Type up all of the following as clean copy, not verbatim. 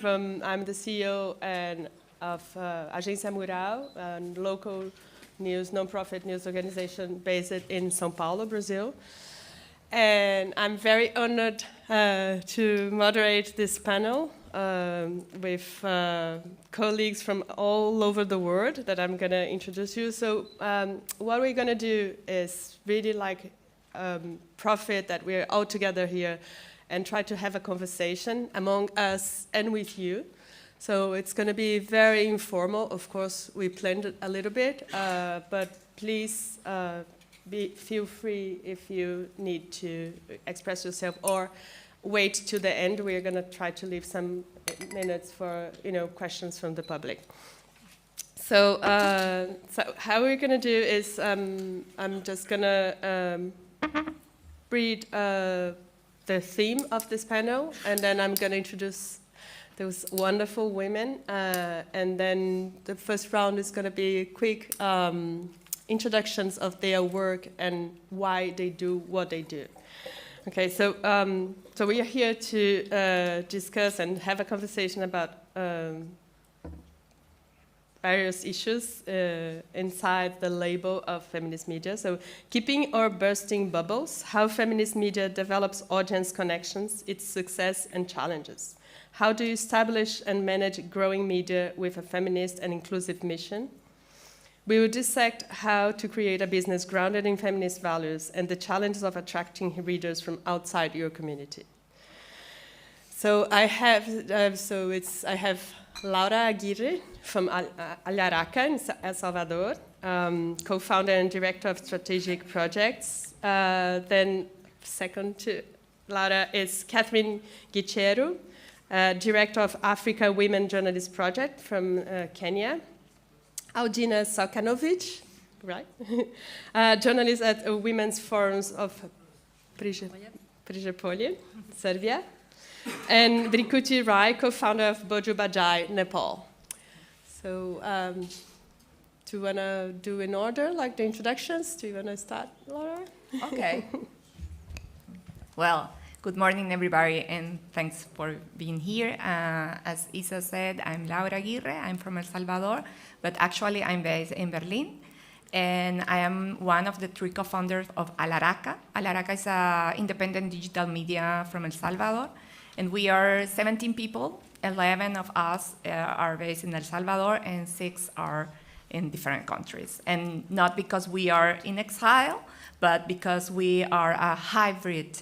I'm the CEO of Agência Mural, a local news, non-profit news organization based in São Paulo, Brazil. And I'm very honored to moderate this panel with colleagues from all over the world that I'm going to introduce you. So what we're going to do is really profit that we're all together here and try to have a conversation among us and with you. So it's going to be very informal. Of course, we planned it a little bit, but please feel free if you need to express yourself or wait to the end. We're going to try to leave some minutes for questions from the public. So, how we're going to do is I'm just going to read the theme of this panel, and then I'm going to introduce those wonderful women, and then the first round is going to be quick introductions of their work and why they do what they do. Okay, so we are here to discuss and have a conversation about various issues inside the label of feminist media. So, keeping or bursting bubbles, how feminist media develops audience connections, its success and challenges. How do you establish and manage growing media with a feminist and inclusive mission? We will dissect how to create a business grounded in feminist values and the challenges of attracting readers from outside your community. So I have Laura Aguirre from Alharaca in El Salvador, co-founder and director of strategic projects. Then second to Laura is Catherine Gicheru, director of Africa Women Journalist Project from Kenya. Audina Sokanovic, right? Journalist at Women's Forums of Prijepolje, Serbia. And Drikuti Rai, co-founder of Boju Bajai, Nepal. So, do you want to do in order, like the introductions? Do you want to start, Laura? Okay. Well, good morning, everybody, and thanks for being here. As Isa said, I'm Laura Aguirre. I'm from El Salvador, but actually I'm based in Berlin. And I am one of the 3 co-founders of Alharaca. Alharaca is an independent digital media from El Salvador. And we are 17 people. 11 of us are based in El Salvador, and 6 are in different countries. And not because we are in exile, but because we are a hybrid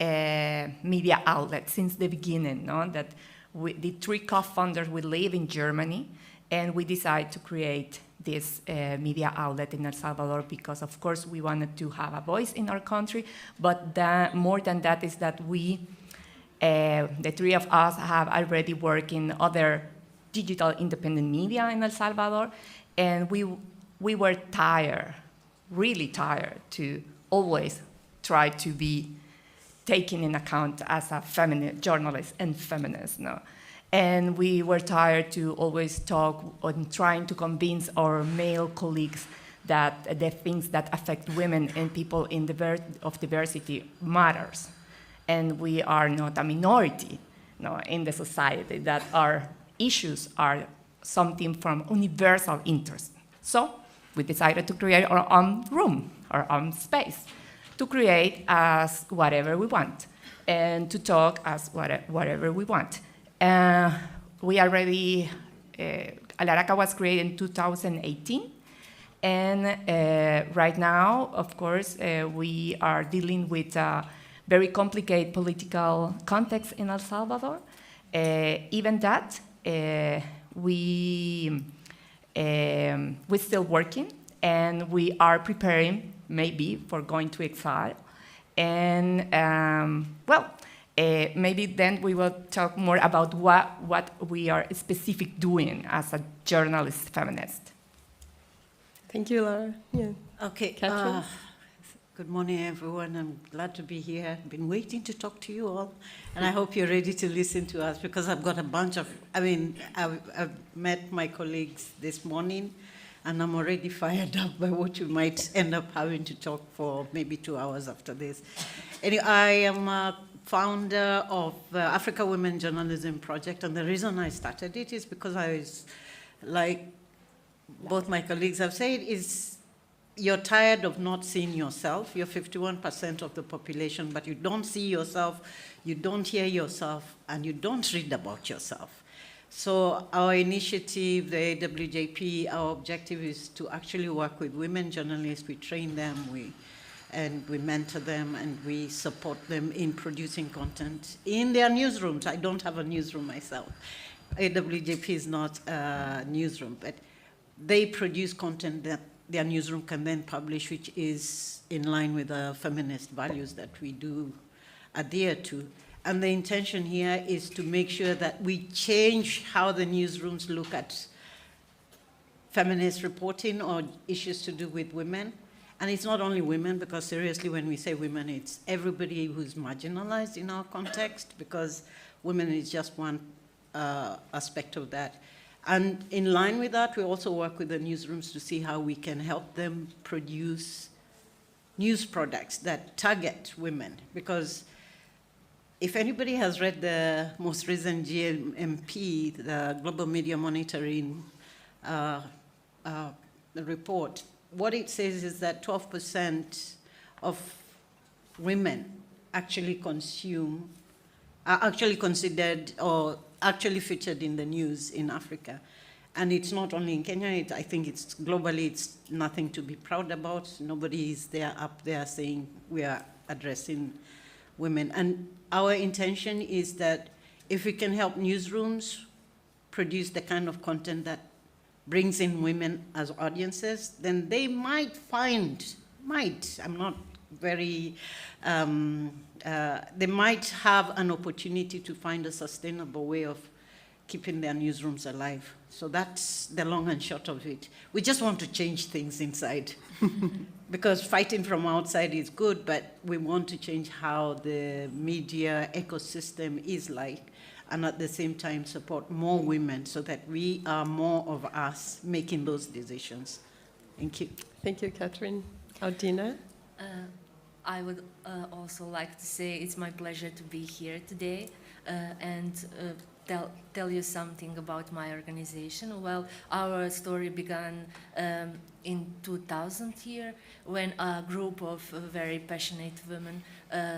media outlet since the beginning. No? That the 3 co-founders, we live in Germany, and we decided to create this media outlet in El Salvador because, of course, we wanted to have a voice in our country, but more than that is that the 3 of us have already worked in other digital independent media in El Salvador, and we were tired, really tired, to always try to be taken in account as a feminist journalist and feminist. No? And we were tired to always talk on trying to convince our male colleagues that the things that affect women and people of diversity matters. And we are not a minority in the society, that our issues are something from universal interest. So we decided to create our own room, our own space, to create as whatever we want and to talk as whatever we want. We already, Alharaca was created in 2018. And right now, of course, we are dealing with very complicated political context in El Salvador. Even that, we're still working, and we are preparing maybe for going to exile. And maybe then we will talk more about what we are specific doing as a journalist feminist. Thank you, Laura. Yeah. Okay. Catherine? Good morning, everyone. I'm glad to be here. I've been waiting to talk to you all, and I hope you're ready to listen to us, because I've got a bunch of, I've met my colleagues this morning, and I'm already fired up by what you might end up having to talk for maybe 2 hours after this. Anyway, I am founder of the Africa Women Journalism Project, and the reason I started it is because I was, like both my colleagues have said, is you're tired of not seeing yourself. You're 51% of the population, but you don't see yourself, you don't hear yourself, and you don't read about yourself. So our initiative, the AWJP, our objective is to actually work with women journalists. We train them, we mentor them, and we support them in producing content in their newsrooms. I don't have a newsroom myself. AWJP is not a newsroom, but they produce content that their newsroom can then publish, which is in line with the feminist values that we do adhere to. And the intention here is to make sure that we change how the newsrooms look at feminist reporting or issues to do with women. And it's not only women, because seriously, when we say women, it's everybody who's marginalized in our context, because women is just one aspect of that. And in line with that, we also work with the newsrooms to see how we can help them produce news products that target women. Because if anybody has read the most recent GMP, the Global Media Monitoring report, what it says is that 12% of women actually consume, are actually considered or actually featured in the news in Africa. And it's not only in Kenya, I think it's globally, it's nothing to be proud about. Nobody is there up there saying we are addressing women. And our intention is that if we can help newsrooms produce the kind of content that brings in women as audiences, then they might find, I'm not very, they might have an opportunity to find a sustainable way of keeping their newsrooms alive. So that's the long and short of it. We just want to change things inside. Because fighting from outside is good, but we want to change how the media ecosystem is like, and at the same time support more women so that we are more of us making those decisions. Thank you. Thank you, Catherine. Aldina? I would also like to say it's my pleasure to be here today and tell you something about my organization. Well, our story began in 2000 here, when a group of very passionate women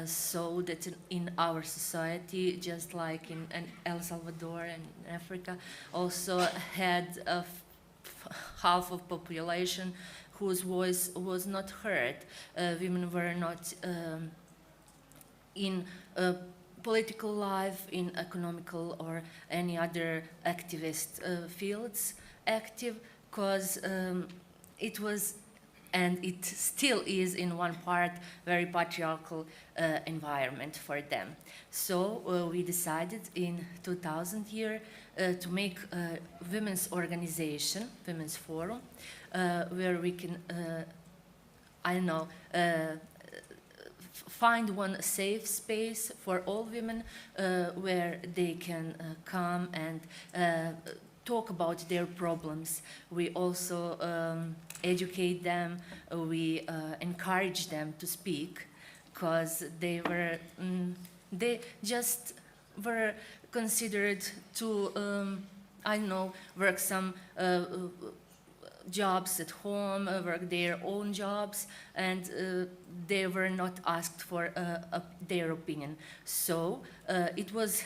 saw that in our society, just like in El Salvador and Africa, also had half of population whose voice was not heard. Women were not in political life, in economical or any other activist fields active, because it was, and it still is in one part, very patriarchal environment for them. So we decided in 2000 here to make a women's organization, Women's Forum, where we can, find one safe space for all women where they can come and talk about their problems. We also educate them, we encourage them to speak, because they just were considered to, work some jobs at home, work their own jobs, and they were not asked for their opinion. So it was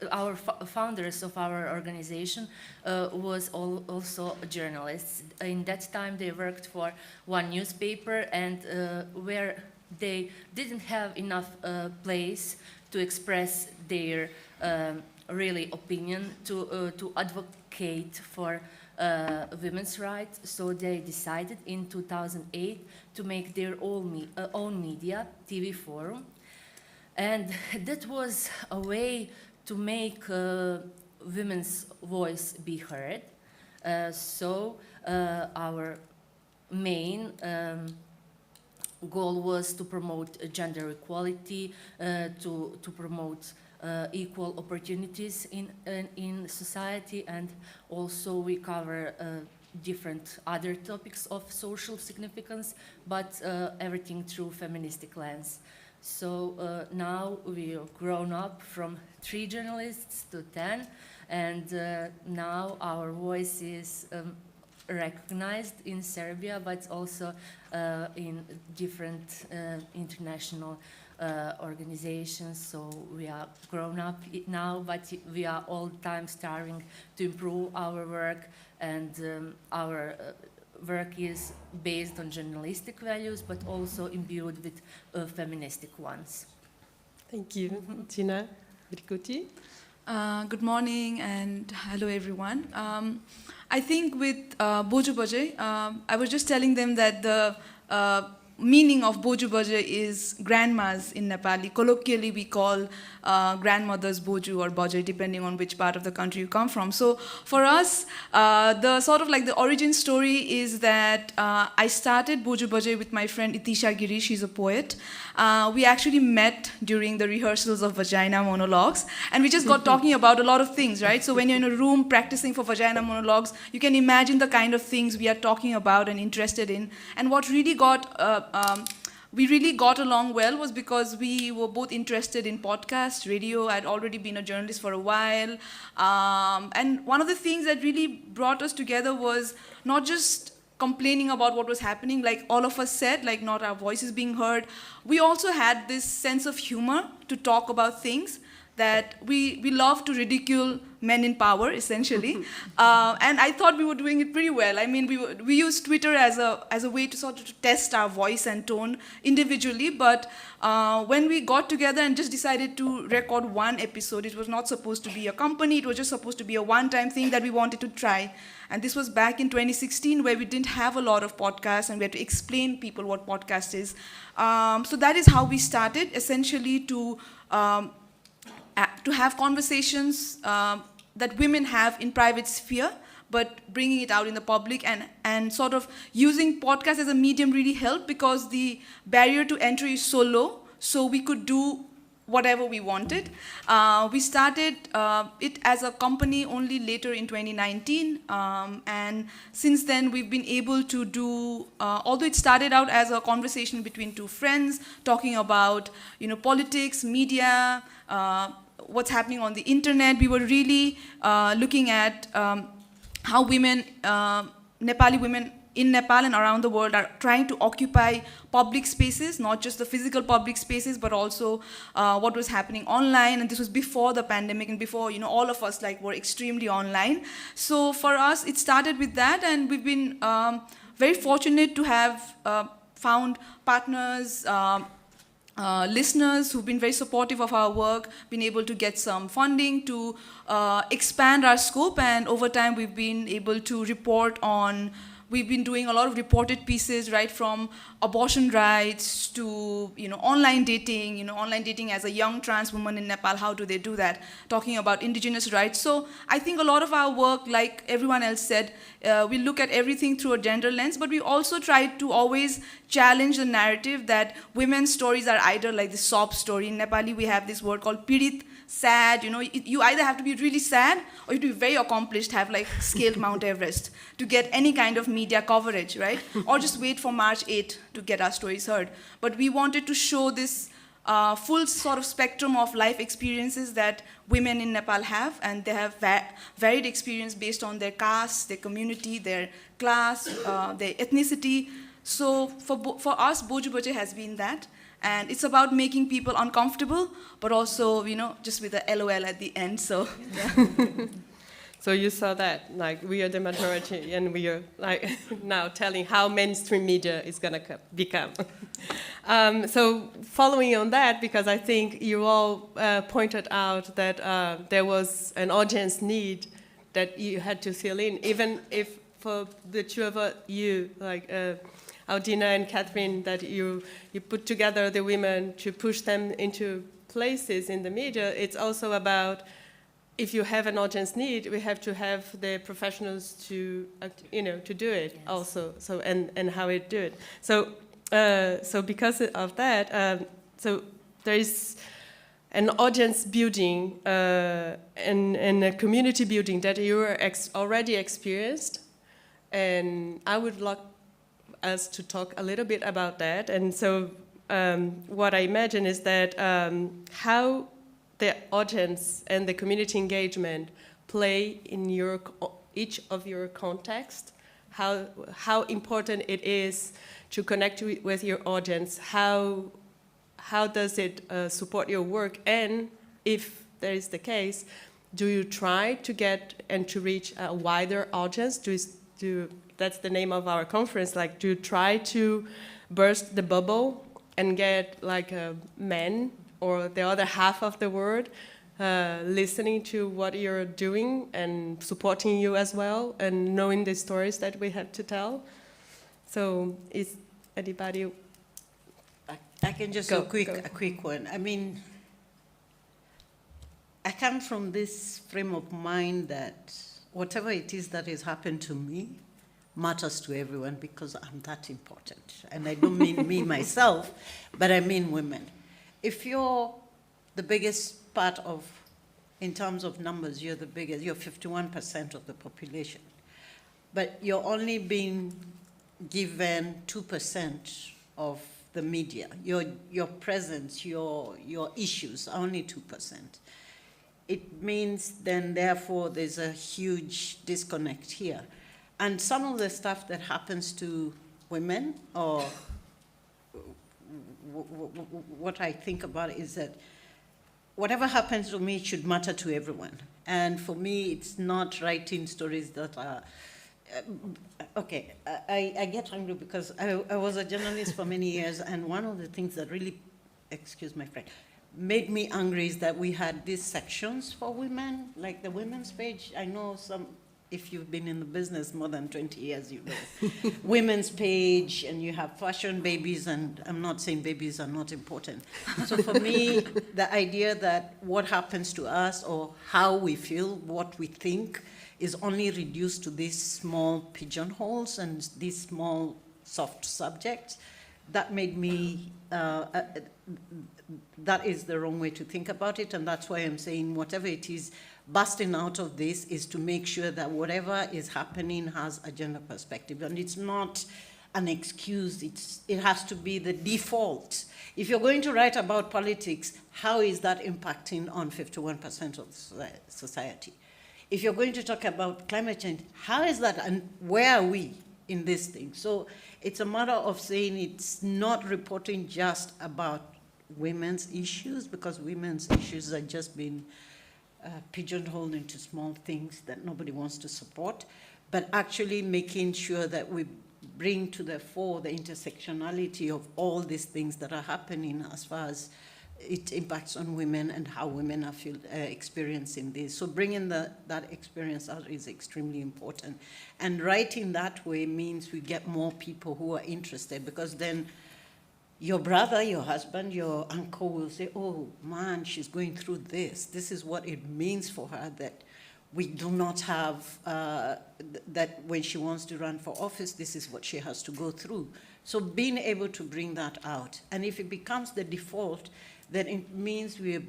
our founders of our organization was also journalists. In that time they worked for one newspaper, and where they didn't have enough place to express their really opinion, to advocate for women's rights, so they decided in 2008 to make their own media, TV Forum. And that was a way to make women's voice be heard. So our main goal was to promote gender equality, to promote equal opportunities in society, and also we cover different other topics of social significance, but everything through feministic lens. So now we've grown up from 3 journalists to 10, and now our voice is recognized in Serbia, but also in different international organizations. So we are grown up now, but we are all the time striving to improve our work, and our work is based on journalistic values, but also imbued with feministic ones. Thank you. Tina Brikuti. Good morning and hello everyone. I think with Boju Baje, I was just telling them that the meaning of Boju Baje is grandmas in Nepali. Colloquially, we call grandmothers Boju or Baje, depending on which part of the country you come from. So for us, the sort of like the origin story is that I started Boju Baje with my friend Itisha Giri. She's a poet. We actually met during the rehearsals of Vagina Monologues, and we just got talking about a lot of things, right? So when you're in a room practicing for Vagina Monologues, you can imagine the kind of things we are talking about and interested in. And what really we really got along well was because we were both interested in podcasts, radio. I'd already been a journalist for a while. And one of the things that really brought us together was not just complaining about what was happening, like all of us said, like not our voices being heard. We also had this sense of humor to talk about things that we love to ridicule men in power, essentially. And I thought we were doing it pretty well. I mean, we used Twitter as a way to sort of test our voice and tone individually, but when we got together and just decided to record one episode, it was not supposed to be a company, it was just supposed to be a one-time thing that we wanted to try. And this was back in 2016, where we didn't have a lot of podcasts and we had to explain people what podcast is. So that is how we started, essentially to have conversations that women have in private sphere, but bringing it out in the public, and sort of using podcast as a medium really helped because the barrier to entry is so low, so we could do whatever we wanted. We started it as a company only later in 2019, and since then we've been able to do, although it started out as a conversation between two friends talking about, politics, media, what's happening on the internet. We were really looking at how women, Nepali women in Nepal and around the world, are trying to occupy public spaces, not just the physical public spaces, but also what was happening online. And this was before the pandemic and before, all of us were extremely online. So for us, it started with that, and we've been very fortunate to have found partners, listeners who've been very supportive of our work, been able to get some funding to expand our scope, and over time we've been able to report on, we've been doing a lot of reported pieces, right, from abortion rights to online dating as a young trans woman in Nepal, how do they do that, talking about indigenous rights. So I think a lot of our work, like everyone else said, we look at everything through a gender lens, but we also try to always challenge the narrative that women's stories are either like the sob story. In Nepali we have this word called pirit, sad. You either have to be really sad or you have to be very accomplished, have scaled Mount Everest to get any kind of media coverage, right? Or just wait for March 8 to get our stories heard. But we wanted to show this full sort of spectrum of life experiences that women in Nepal have, and they have varied experience based on their caste, their community, their class, their ethnicity. So for us, Boju Baje has been that. And it's about making people uncomfortable, but also, just with a LOL at the end, so, yeah. So you saw that, we are the majority, and we are, now telling how mainstream media is going to become. So following on that, because I think you all pointed out that there was an audience need that you had to fill in, even if for the two of you, Aldina and Catherine, that you put together the women to push them into places in the media. It's also about, if you have an audience need, we have to have the professionals to do it. Yes. Also. So and how we do it. So because of that, so there is an audience building and a community building that you are already experienced, and I would like us to talk a little bit about that. And so what I imagine is that how the audience and the community engagement play in each of your context, how important it is to connect with your audience, how does it support your work, and if that is the case, do you try to get and to reach a wider audience? That's the name of our conference. Like, do you try to burst the bubble and get like men or the other half of the world listening to what you're doing and supporting you as well, and knowing the stories that we have to tell? So, is anybody? I can just Go, do go. a quick one. I mean, I come from this frame of mind that whatever it is that has happened to me matters to everyone because I'm that important. And I don't mean me myself, but I mean women. If you're the biggest part of, in terms of numbers, you're the biggest, you're 51% of the population, but you're only being given 2% of the media. Your presence, your issues are only 2%. It means then, therefore, there's a huge disconnect here. And some of the stuff that happens to women, or what I think about is that whatever happens to me should matter to everyone. And for me, it's not writing stories that are, okay, I get angry because I was a journalist for many years, and one of the things that really, excuse my friend, made me angry is that we had these sections for women, like the women's page. I know some, if you've been in the business more than 20 years, you know. Women's page, and you have fashion babies, and I'm not saying babies are not important. So for me, the idea that what happens to us or how we feel, what we think, is only reduced to these small pigeonholes and these small soft subjects, that made me, that is the wrong way to think about it, and that's why I'm saying whatever it is, busting out of this is to make sure that whatever is happening has a gender perspective, and it's not an excuse, it has to be the default. If you're going to write about politics, how is that impacting on 51% of society? If you're going to talk about climate change, how is that, and where are we in this thing? So it's a matter of saying it's not reporting just about women's issues, because women's issues are just being pigeonholed into small things that nobody wants to support, but actually making sure that we bring to the fore the intersectionality of all these things that are happening as far as it impacts on women and how women are experiencing this. So bringing that experience out is extremely important. And writing that way means we get more people who are interested, because then your brother, your husband, your uncle will say, oh man, she's going through this. This is what it means for her, that we do not have, that when she wants to run for office, this is what she has to go through. So being able to bring that out. And if it becomes the default, then it means we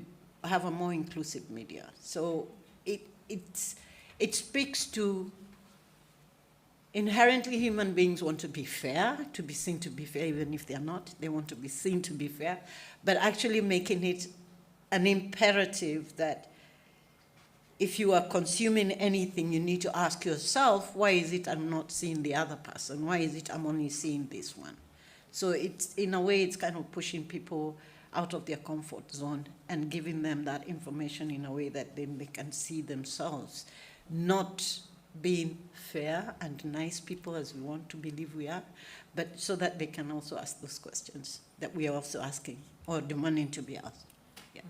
have a more inclusive media. So it speaks to, inherently human beings want to be fair, to be seen to be fair, even if they're not. They want to be seen to be fair, but actually making it an imperative that if you are consuming anything, you need to ask yourself, why is it I'm not seeing the other person? Why is it I'm only seeing this one? So it's, in a way, it's kind of pushing people out of their comfort zone and giving them that information in a way that then they can see themselves, not being fair and nice people as we want to believe we are, but so that they can also ask those questions that we are also asking or demanding to be asked. Yeah.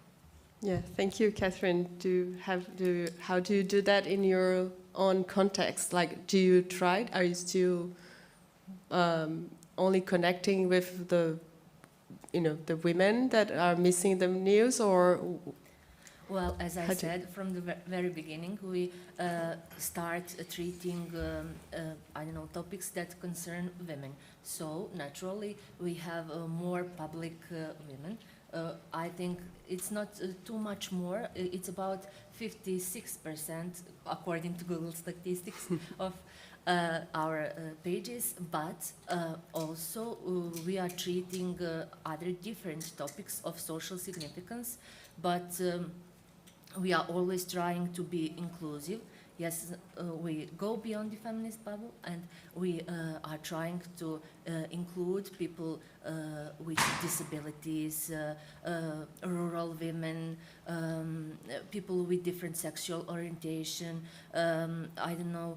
Yeah, thank you, Catherine. How do you do that in your own context? Like, do you try? Are you still only connecting with the women that are missing the news, or? Well, as I said from the very beginning, we start treating, topics that concern women. So naturally, we have more public women I think it's not too much more. It's about 56%, according to Google statistics, of our pages, but also we are treating other different topics of social significance, but we are always trying to be inclusive. Yes, we go beyond the feminist bubble, and we are trying to include people with disabilities, rural women, people with different sexual orientation, I don't know,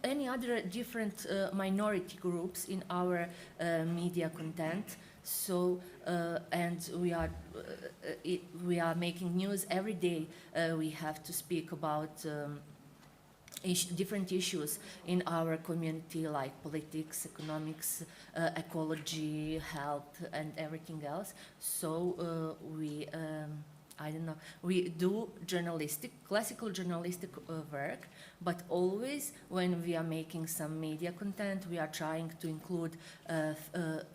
any other different minority groups in our media content. So, and we are making news every day. We have to speak about different issues in our community, like politics, economics, ecology, health, and everything else. So I don't know, we do classical journalistic work, but always when we are making some media content, we are trying to include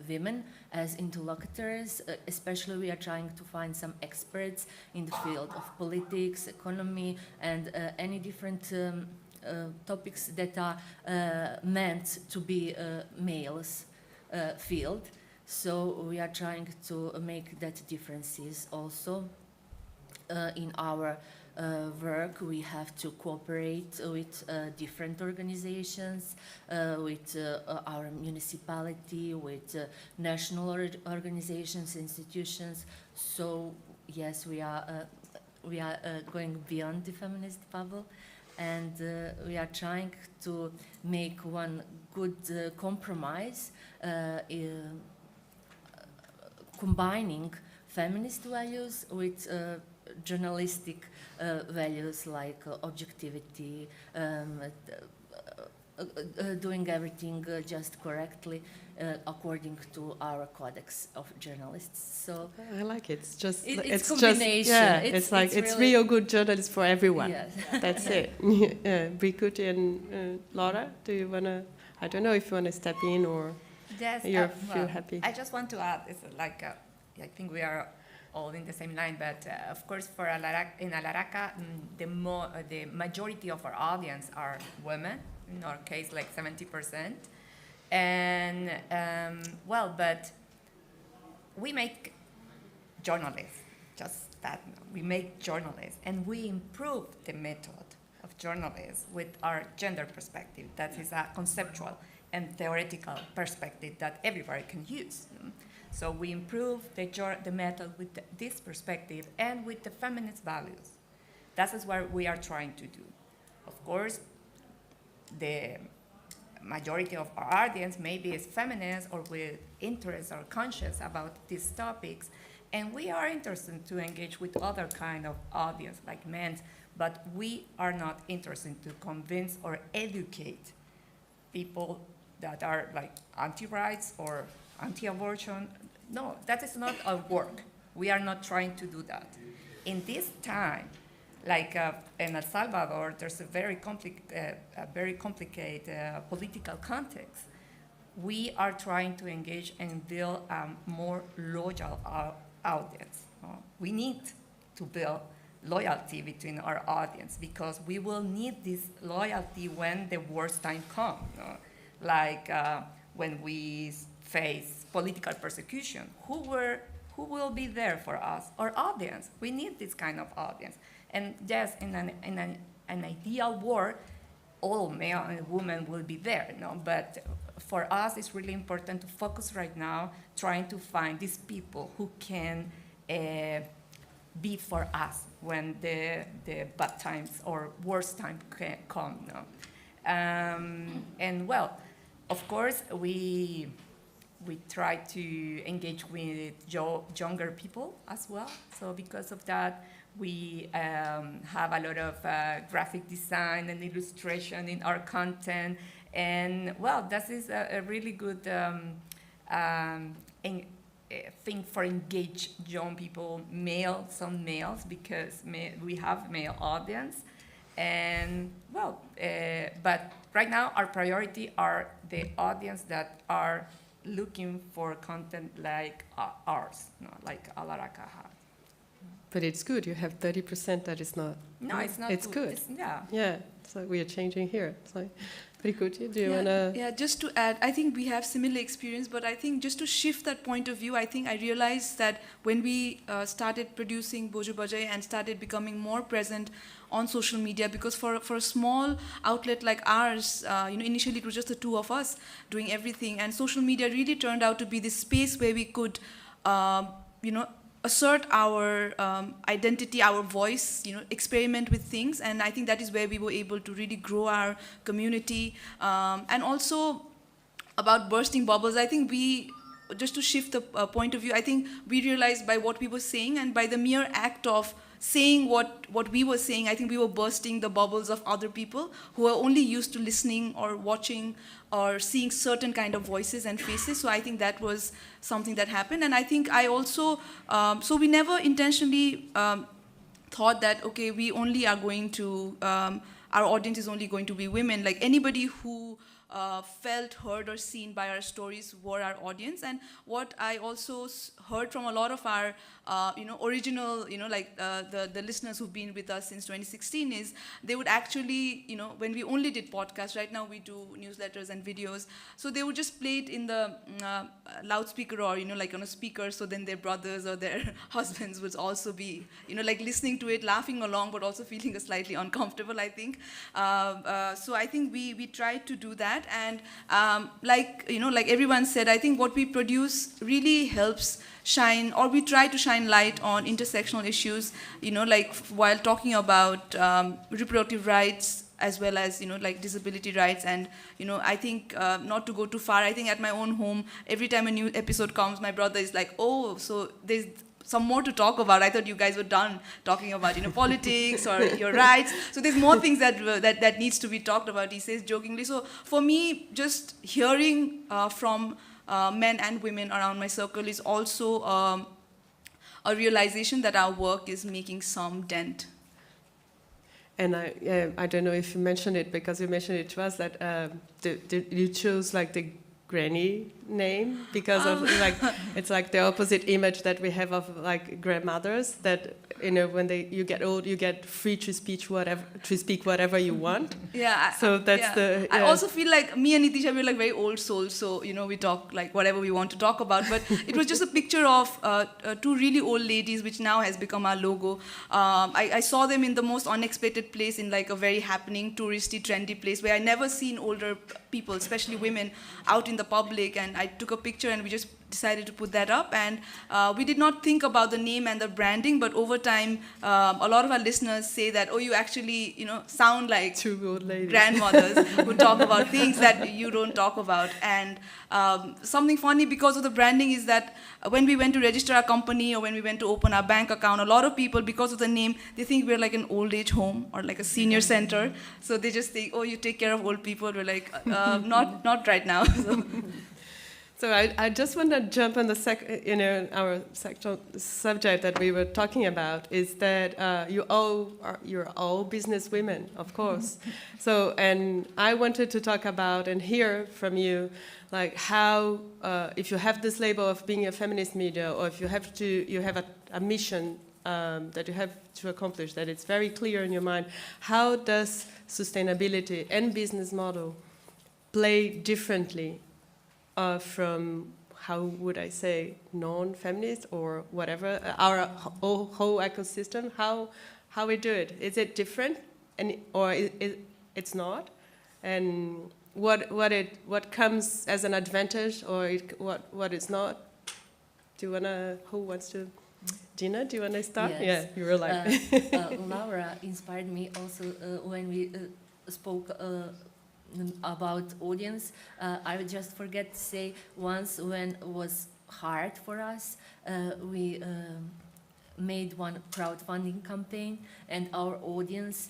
women as interlocutors, especially we are trying to find some experts in the field of politics, economy, and any different topics that are meant to be males field. So we are trying to make that differences also. In our work, we have to cooperate with different organizations, with our municipality, with national organizations, institutions. So yes, we are going beyond the feminist bubble, and we are trying to make one good compromise, combining feminist values with journalistic values like objectivity, doing everything just correctly according to our codex of journalists. So I like it. It's just it's just combination. yeah. It's like it's really, real good journalism for everyone. Yes. That's it. Brikuti and Laura, do you wanna? I don't know if you wanna step in or Yes, you well, feel happy. I just want to add, it's like, I think we are all in the same line, but of course for in Alaraca, the majority of our audience are women, in our case like 70%. And well, but we make journalists, just that, we make journalists, and we improve the method of journalists with our gender perspective. That is a conceptual and theoretical perspective that everybody can use. So we improve the method with this perspective and with the feminist values. That is what we are trying to do. Of course, the majority of our audience maybe is feminist or with interest or conscious about these topics, and we are interested to engage with other kind of audience like men, but we are not interested to convince or educate people that are like anti-rights or anti-abortion. No, that is not our work. We are not trying to do that. In this time, like in El Salvador, there's a very complicated political context. We are trying to engage and build a more loyal audience. We need to build loyalty between our audience because we will need this loyalty when the worst time comes. Like when we face political persecution, who will be there for us? Our audience. We need this kind of audience. And yes, in an ideal world, all male and women will be there, But for us, it's really important to focus right now trying to find these people who can be for us when the bad times or worst time come, And well, of course, we try to engage with younger people as well. So because of that, we have a lot of graphic design and illustration in our content. And well, this is a really good thing for engage young people, some males, because we have male audience. And well, but right now our priority are the audience that are looking for content like ours, like Alaraka had. But it's good. You have 30% that is not. No, it's not. It's good. Yeah. Yeah. So we are changing here. It's like pretty good. Do you Yeah, wanna? yeah, just to add, I think we have similar experience, but I think just to shift that point of view, I think I realized that when we started producing Bojo Bajai and started becoming more present on social media, because for a small outlet like ours, initially it was just the two of us doing everything, and social media really turned out to be this space where we could, assert our identity, our voice, experiment with things, and I think that is where we were able to really grow our community. And also about bursting bubbles, I think just to shift the point of view, I think we realized by what we were saying and by the mere act of saying what we were saying, I think we were bursting the bubbles of other people who are only used to listening or watching or seeing certain kind of voices and faces. So I think that was something that happened. And I think I also, so we never intentionally thought that, okay, we only are going to, our audience is only going to be women. Like anybody who felt heard or seen by our stories were our audience. And what I also heard from a lot of our original, the listeners who've been with us since 2016 is they would actually, when we only did podcasts, right now we do newsletters and videos, so they would just play it in the loudspeaker or, like on a speaker, so then their brothers or their husbands would also be, listening to it, laughing along, but also feeling slightly uncomfortable, I think. So I think we tried to do that, and like everyone said, I think what we produce really helps shine, or we try to shine light on intersectional issues, while talking about reproductive rights as well as, disability rights. And, I think not to go too far, I think at my own home, every time a new episode comes, my brother is like, oh, so there's some more to talk about. I thought you guys were done talking about, politics or your rights. So there's more things that needs to be talked about, he says jokingly. So for me, just hearing from men and women around my circle is also a realization that our work is making some dent. And I don't know if you mentioned it, because you mentioned it to us, that you chose like the granny name because of like it's like the opposite image that we have of like grandmothers, that when you get old you get free to speak whatever you want. Yeah. So that's I also feel like me and Nitisha, we're like very old souls, so we talk like whatever we want to talk about. But it was just a picture of two really old ladies, which now has become our logo. I saw them in the most unexpected place, in like a very happening, touristy, trendy place where I never seen older people, especially women, out in the public. And I took a picture and we just decided to put that up. And we did not think about the name and the branding, but over time, a lot of our listeners say that, oh, you actually, sound like two old ladies, grandmothers who talk about things that you don't talk about. And something funny because of the branding is that when we went to register our company or when we went to open our bank account, a lot of people, because of the name, they think we're like an old age home or like a senior center. So they just think, oh, you take care of old people. We're like, not right now. So I just want to jump on the our sectional subject that we were talking about is that you're all business women, of course. So, and I wanted to talk about and hear from you, like how if you have this label of being a feminist media, or if you have a mission that you have to accomplish, that it's very clear in your mind, how does sustainability and business model play differently from, how would I say, non-feminist or whatever, our whole ecosystem, how we do it? Is it different, or it's not? And what comes as an advantage, or what is not? Who wants to? Gina, do you want to start? Yes. Yeah, you were like. Laura inspired me also when we spoke about audience. I would just forget to say, once when it was hard for us, we made one crowdfunding campaign, and our audience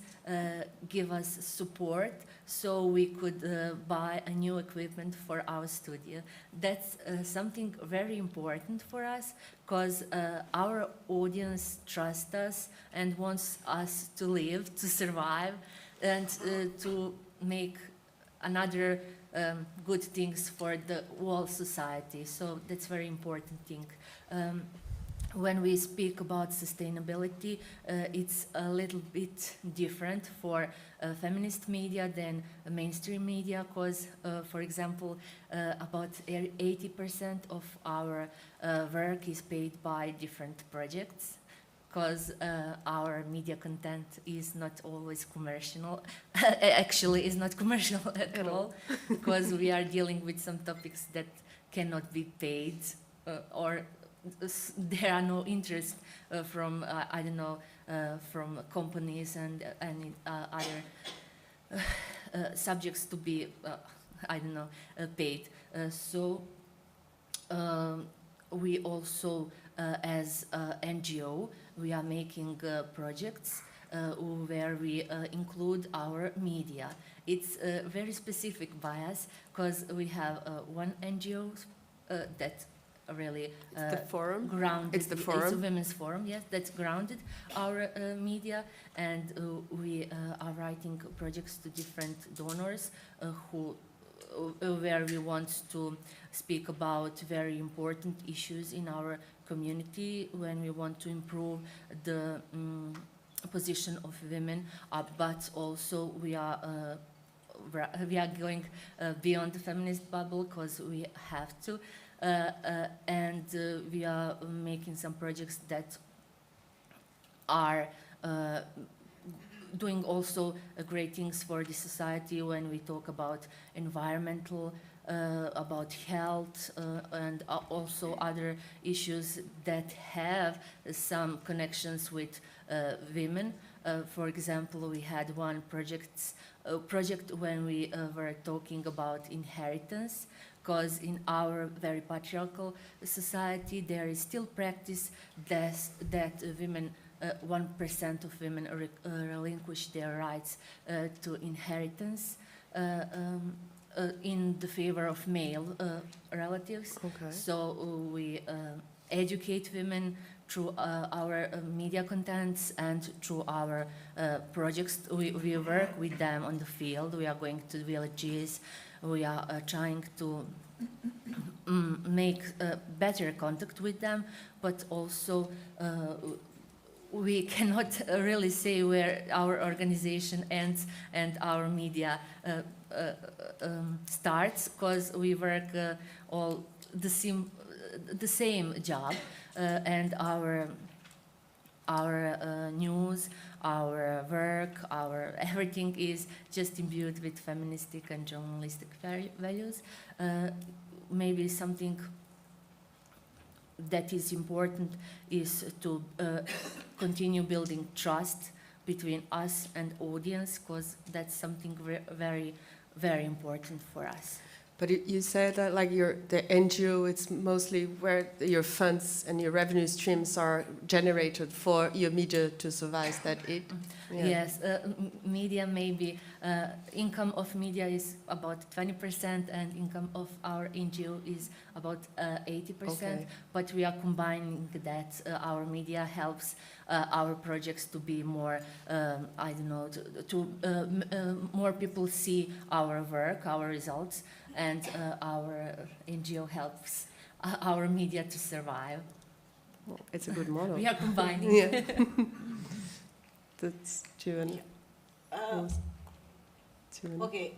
give us support so we could buy a new equipment for our studio. That's something very important for us, because our audience trusts us and wants us to live, to survive, and to make another good things for the whole society. So that's very important thing. When we speak about sustainability, it's a little bit different for feminist media than mainstream media, because, for example, about 80% of our work is paid by different projects, because our media content is not always commercial. Actually, is not commercial at all, because we are dealing with some topics that cannot be paid, or there are no interest from I don't know, from companies and other subjects to be I don't know, paid. So we also as NGO, we are making projects where we include our media. It's a very specific bias, because we have one NGO that really the forum. grounded. It's the forum. It's a women's forum, yes, that's grounded our media, and we are writing projects to different donors where we want to speak about very important issues in our community, when we want to improve the position of women, but also we are going beyond the feminist bubble, because we have to. And we are making some projects that are doing also great things for the society, when we talk about environmental, about health, and also other issues that have some connections with women. For example, we had one project when we were talking about inheritance, because in our very patriarchal society there is still practice that women, 1% of women relinquish their rights to inheritance in the favor of male relatives. Okay. So we educate women through our media contents and through our projects. We work with them on the field. We are going to villages. We are trying to make better contact with them, but also we cannot really say where our organization ends and our media starts, because we work all the same job, and our news, our work, our everything is just imbued with feministic and journalistic values. Maybe something that is important is to continue building trust between us and audience, because that's something very, very important for us. But you said that like the NGO, it's mostly where your funds and your revenue streams are generated for your media to survive. Is that it? Yeah. Yes, media maybe, income of media is about 20% and income of our NGO is about 80%, Okay. but we are combining that. Our media helps our projects to be more, I don't know, more people see our work, our results, and our NGO helps our media to survive. Well, it's a good model. We are combining. Yeah. That's June. Okay,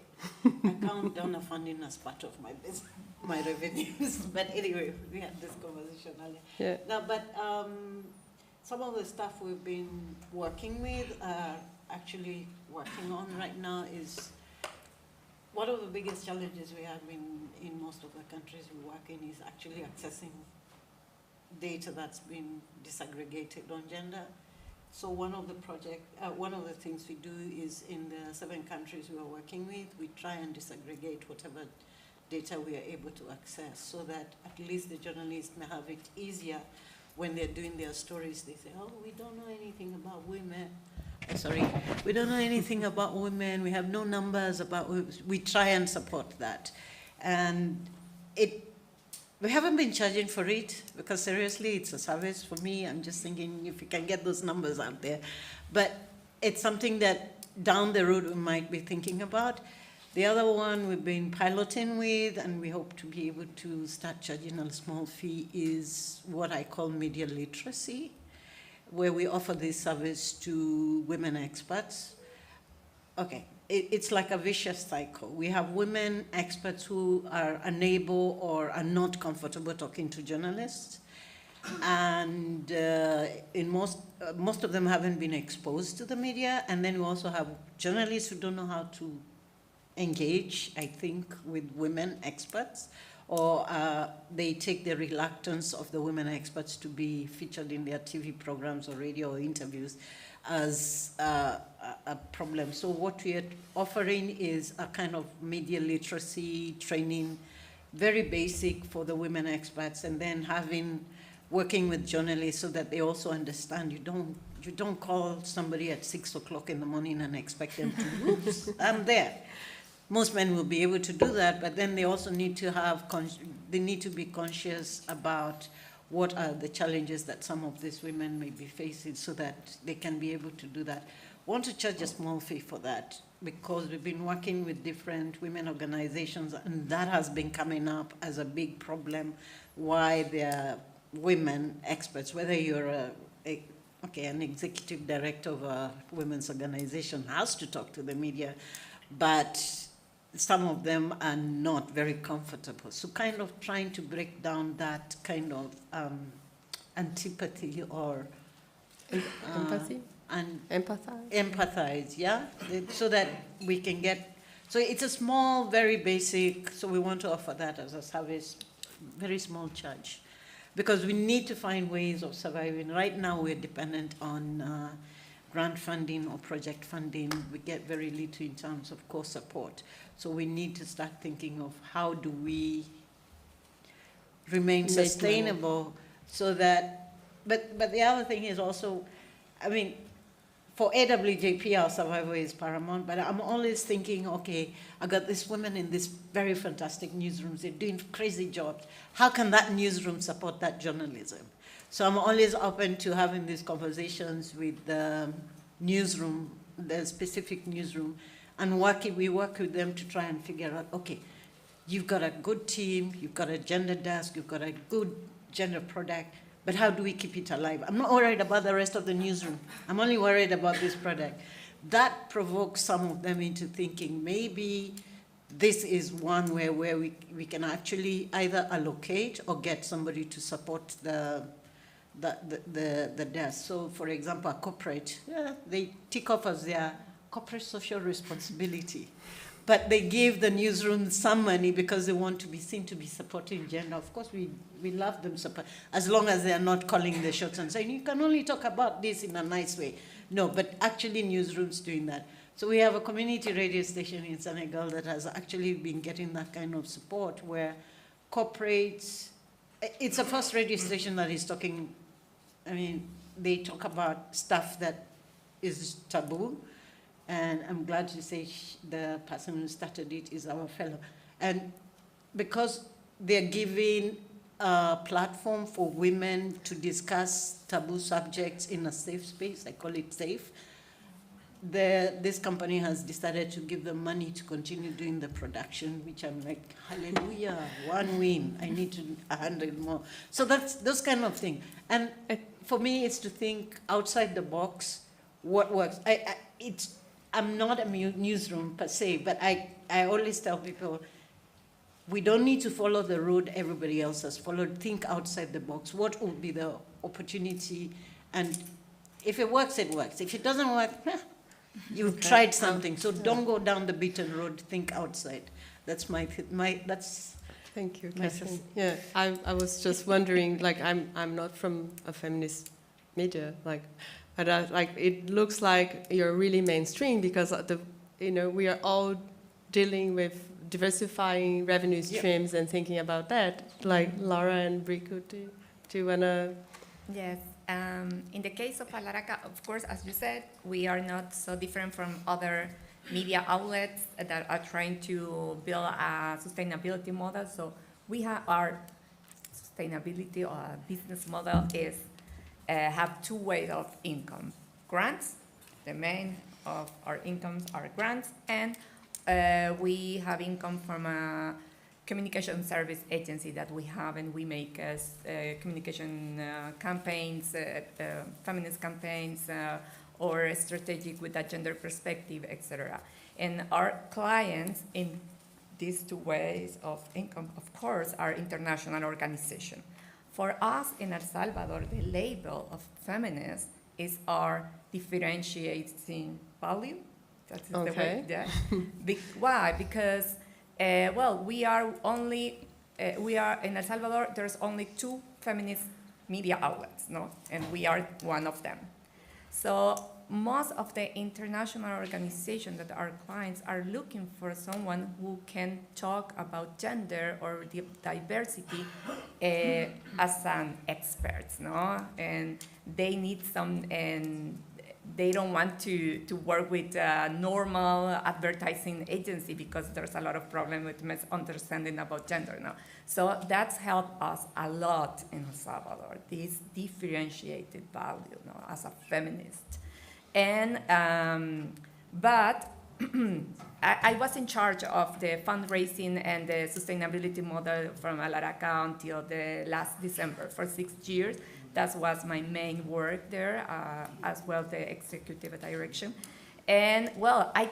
I count donor funding as part of my business, my revenues. But anyway, we had this conversation earlier. Yeah. No, but some of the stuff we've been working with, actually working on right now, is one of the biggest challenges we have in most of the countries we work in is actually accessing data that's been disaggregated on gender. So one of the things we do is in the 7 countries we are working with, we try and disaggregate whatever data we are able to access, so that at least the journalists may have it easier when they're doing their stories. They say, oh, we don't know anything about women. We don't know anything about women. We have no numbers about women. We try and support that. And we haven't been charging for it, because seriously, it's a service for me. I'm just thinking if we can get those numbers out there. But it's something that down the road we might be thinking about. The other one we've been piloting with, and we hope to be able to start charging a small fee, is what I call media literacy, where we offer this service to women experts. Okay, it's like a vicious cycle. We have women experts who are unable or are not comfortable talking to journalists, and in most of them haven't been exposed to the media. And then we also have journalists who don't know how to engage, I think, with women experts, or they take the reluctance of the women experts to be featured in their TV programs or radio or interviews as a problem. So what we are offering is a kind of media literacy training, very basic for the women experts, and then working with journalists so that they also understand you don't call somebody at 6 o'clock in the morning and expect them to, oops, I'm there. Most men will be able to do that, but then they also need to they need to be conscious about what are the challenges that some of these women may be facing so that they can be able to do that. Want to charge a small fee for that because we've been working with different women organizations, and that has been coming up as a big problem, why there are women experts, whether you're an executive director of a women's organization has to talk to the media, but some of them are not very comfortable. So kind of trying to break down that kind of antipathy or Empathy? and Empathize? yeah, so that we can get, so it's a small, very basic, so we want to offer that as a service, very small charge, because we need to find ways of surviving. Right now we're dependent on grant funding or project funding. We get very little in terms of core support. So we need to start thinking of how do we remain sustainable so that, but the other thing is also, I mean, for AWJP, our survival is paramount, but I'm always thinking, okay, I got these women in these very fantastic newsrooms, they're doing crazy jobs. How can that newsroom support that journalism? So I'm always open to having these conversations with the newsroom, the specific newsroom, and we work with them to try and figure out, okay, you've got a good team, you've got a gender desk, you've got a good gender product, but how do we keep it alive? I'm not worried about the rest of the newsroom. I'm only worried about this product. That provokes some of them into thinking maybe this is one where we can actually either allocate or get somebody to support the desk. So, for example, a corporate, they tick off as their corporate social responsibility, but they give the newsroom some money because they want to be seen to be supporting gender. Of course, we love them, as long as they are not calling the shots and saying, you can only talk about this in a nice way. No, but actually newsrooms doing that. So we have a community radio station in Senegal that has actually been getting that kind of support where corporates, it's a first radio station that is talking, I mean, they talk about stuff that is taboo, and I'm glad to say the person who started it is our fellow. And because they're giving a platform for women to discuss taboo subjects in a safe space, I call it safe, this company has decided to give them money to continue doing the production, which I'm like, hallelujah, one win, I need 100 more. So that's those kind of things. And for me, it's to think outside the box, what works. I'm not a newsroom per se, but I always tell people, we don't need to follow the road everybody else has followed. Think outside the box. What would be the opportunity? And if it works, it works. If it doesn't work, you've tried something. So don't go down the beaten road. Think outside. That's that's. Thank you, Catherine. Yeah, I was just wondering, like, I'm not from a feminist media, like, but it looks like you're really mainstream because we are all dealing with diversifying revenue streams and thinking about that. Like Laura and Brico, do you wanna? Yes. In the case of Alaraca, of course, as you said, we are not so different from other media outlets that are trying to build a sustainability model. So we have our sustainability or business model is have two ways of income. Grants, the main of our incomes are grants, and We have income from a communication service agency that we have, and we make communication campaigns, feminist campaigns, or strategic with a gender perspective, etc. And our clients in these two ways of income, of course, are international organizations. For us in El Salvador, the label of feminist is our differentiating value. That is the way. Yeah. Why? Because we are in El Salvador. There's only 2 feminist media outlets, no, and we are one of them. So most of the international organizations that our clients are looking for someone who can talk about gender or diversity as an expert, no? And they need some, and they don't want to work with a normal advertising agency because there's a lot of problem with misunderstanding about gender now. So that's helped us a lot in El Salvador, this differentiated value, no, as a feminist. And, but I was in charge of the fundraising and the sustainability model from Alaraca until the last December for 6 years. That was my main work there, as well the executive direction. And well, I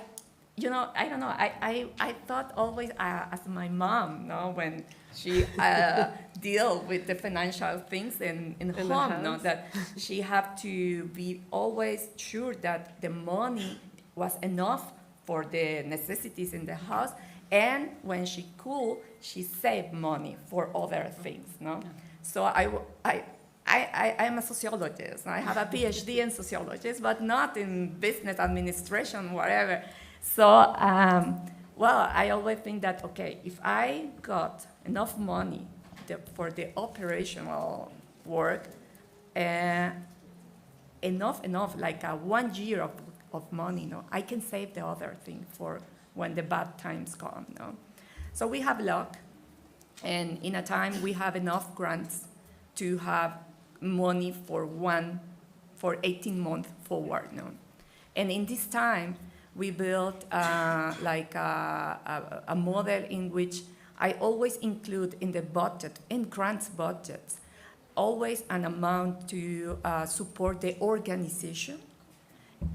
don't know, I thought always as my mom, no, when she deal with the financial things in home, no, that she had to be always sure that the money was enough for the necessities in the house, and when she could, she saved money for other things, no? So I am a sociologist. I have a PhD in sociology, but not in business administration, whatever. So, well, I always think that, okay, if I got enough money for the operational work, enough, like 1 year of money, no, I can save the other thing for when the bad times come, no? So we have luck, and in a time we have enough grants to have money for 18 months forward, no? And in this time, we built like a model in which I always include in the budget, in grants budgets, always an amount to support the organization.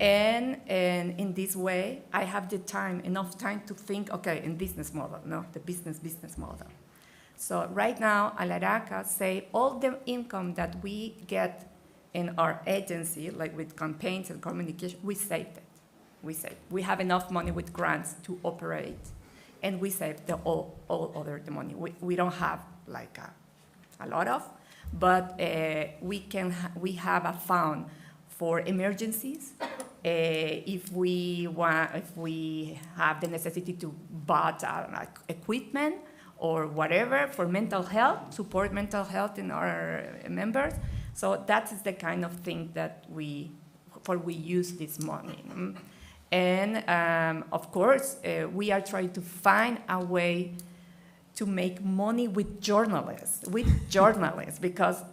And in this way, I have the time, enough time to think, okay, in business model, no, the business model. So right now, Alaraca say all the income that we get in our agency, like with campaigns and communication, we saved it. We have enough money with grants to operate, and we save all other the money. We don't have like a lot of, but we have a fund for emergencies. If we have the necessity to buy like equipment or whatever for mental health, support mental health in our members. So that is the kind of thing that we use this money. And of course, we are trying to find a way to make money with journalists, because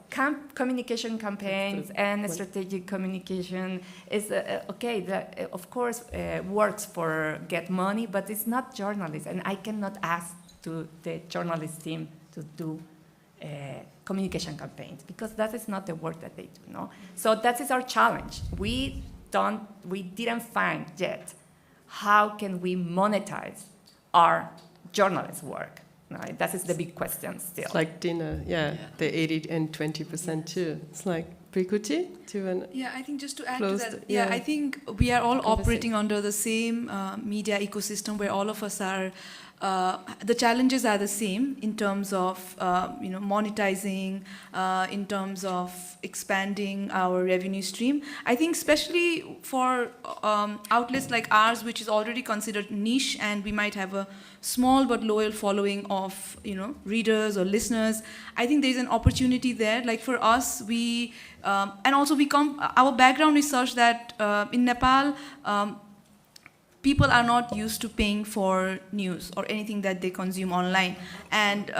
communication campaigns and strategic communication is, that of course works for get money, but it's not journalists, and I cannot ask to the journalist team to do communication campaigns, because that is not the work that they do, no? So that is our challenge. We didn't find yet how can we monetize our journalist work. No, that is the big question still. It's like dinner, the 80 and 20% too. It's like Prikuti to I think just to add to that, I think we are all operating under the same media ecosystem where all of us are. The challenges are the same in terms of monetizing, in terms of expanding our revenue stream. I think especially for outlets like ours, which is already considered niche, and we might have a small but loyal following of readers or listeners. I think there's an opportunity there. Like for us, we and also our background is such that in Nepal. People are not used to paying for news or anything that they consume online. And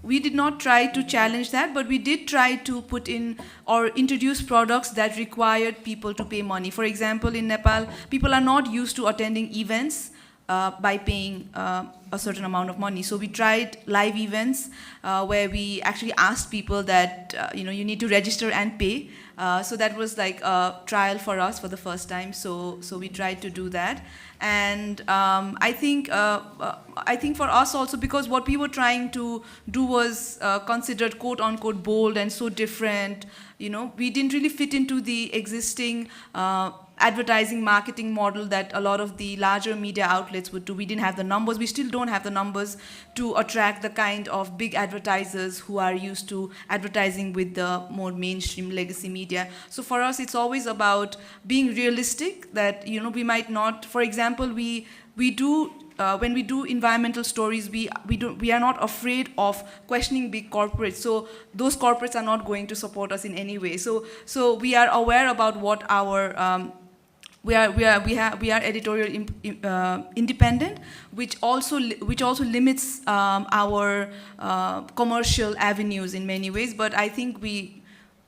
we did not try to challenge that, but we did try to put in or introduce products that required people to pay money. For example, in Nepal, people are not used to attending events by paying a certain amount of money. So we tried live events where we actually asked people that you need to register and pay. So that was like a trial for us for the first time. So we tried to do that, and I think for us also, because what we were trying to do was considered quote unquote bold and so different. We didn't really fit into the existing advertising marketing model that a lot of the larger media outlets would do. We didn't have the numbers. We still don't have the numbers to attract the kind of big advertisers who are used to advertising with the more mainstream legacy media. So for us, it's always about being realistic that, we might not, for example, we do when we do environmental stories, we are not afraid of questioning big corporates. So those corporates are not going to support us in any way. So we are aware about what our we are editorial independent, which also limits our commercial avenues in many ways. But I think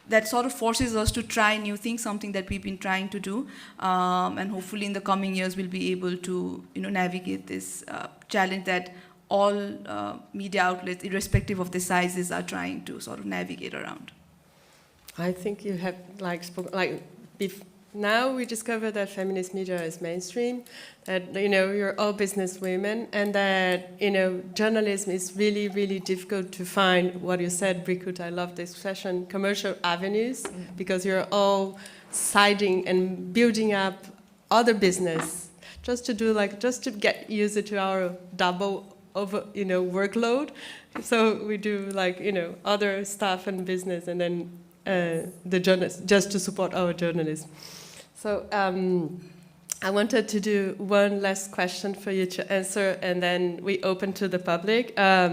that sort of forces us to try new things, something that we've been trying to do, and hopefully in the coming years we'll be able to navigate this challenge that all media outlets, irrespective of the sizes, are trying to sort of navigate around. I think you have now we discover that feminist media is mainstream, that you're all business women, and that journalism is really, really difficult to find. What you said, Brikut, I love this session, commercial avenues, because you're all siding and building up other business just to get used to our double over workload. So we do other stuff and business, and then the journalists just to support our journalism. So I wanted to do one last question for you to answer, and then we open to the public. I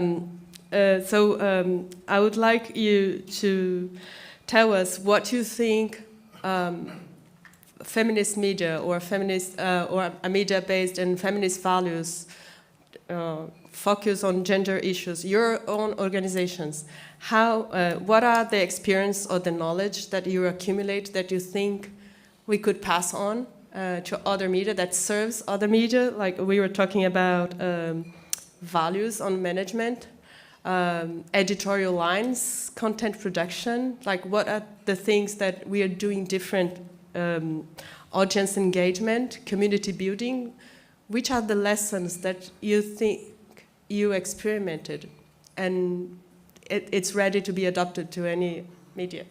would like you to tell us what you think feminist media or a media based on feminist values focus on gender issues, your own organizations. What are the experience or the knowledge that you accumulate that you think we could pass on to other media that serves other media? Like we were talking about values on management, editorial lines, content production. Like what are the things that we are doing different? Audience engagement, community building. Which are the lessons that you think you experimented and it's ready to be adopted to any media?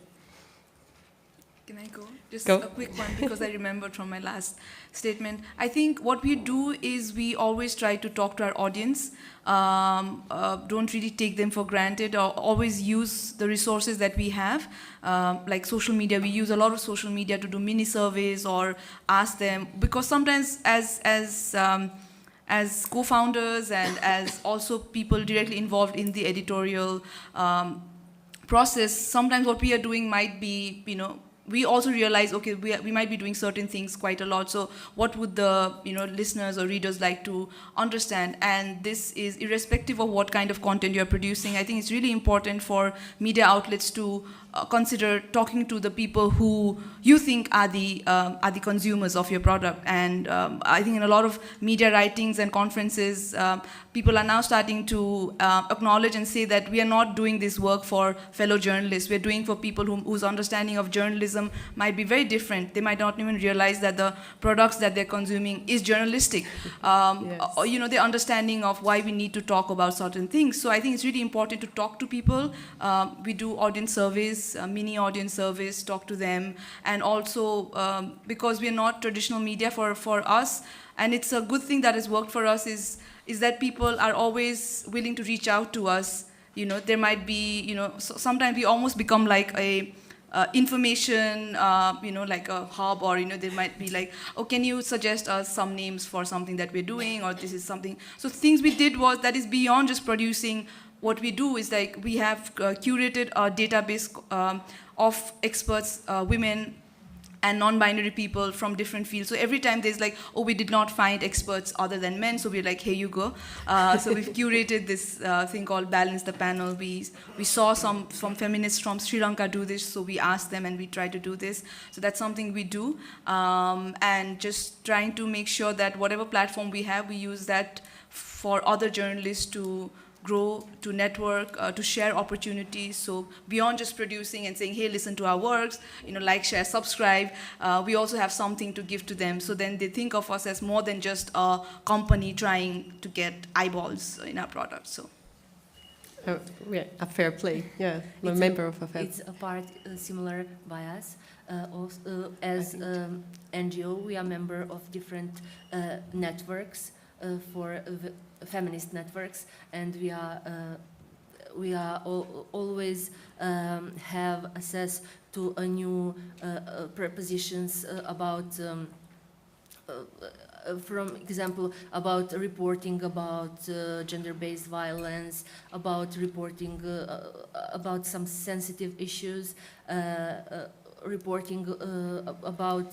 Can I go? Just go. A quick one, because I remembered from my last statement. I think what we do is we always try to talk to our audience, don't really take them for granted, or always use the resources that we have. Like social media, we use a lot of social media to do mini surveys or ask them, because sometimes as co-founders and as also people directly involved in the editorial process, sometimes what we are doing might be, we also realize, okay, we might be doing certain things quite a lot. So what would the listeners or readers like to understand? And this is irrespective of what kind of content you're producing. I think it's really important for media outlets to consider talking to the people who you think are the consumers of your product. And I think in a lot of media writings and conferences, people are now starting to acknowledge and say that we are not doing this work for fellow journalists. We're doing for people whose understanding of journalism might be very different. They might not even realize that the products that they're consuming is journalistic. Yes. Their understanding of why we need to talk about certain things. So I think it's really important to talk to people. We do audience surveys, mini audience surveys, talk to them, and also because we are not traditional media for us, and it's a good thing that has worked for us is that people are always willing to reach out to us. There might be, sometimes we almost become like a information, like a hub, or they might be like, oh, can you suggest us some names for something that we're doing, or this is something. So things we did was that is beyond just producing. What we do is like we have curated a database of experts, women, and non-binary people from different fields. So every time there's like, oh, we did not find experts other than men, so we're like, here you go. So we've curated this thing called Balance the Panel. We saw some feminists from Sri Lanka do this, so we asked them and we try to do this. So that's something we do. And just trying to make sure that whatever platform we have, we use that for other journalists to grow, to network, to share opportunities. So beyond just producing and saying, hey, listen to our works, like, share, subscribe, we also have something to give to them. So then they think of us as more than just a company trying to get eyeballs in our product. So. Yeah, a fair play. Yeah, I'm a member of a fair. It's a part similar by us. Also, as NGO, we are member of different networks for feminist networks, and we are always have access to a new propositions about. From example, about reporting about gender-based violence, about reporting about some sensitive issues, reporting about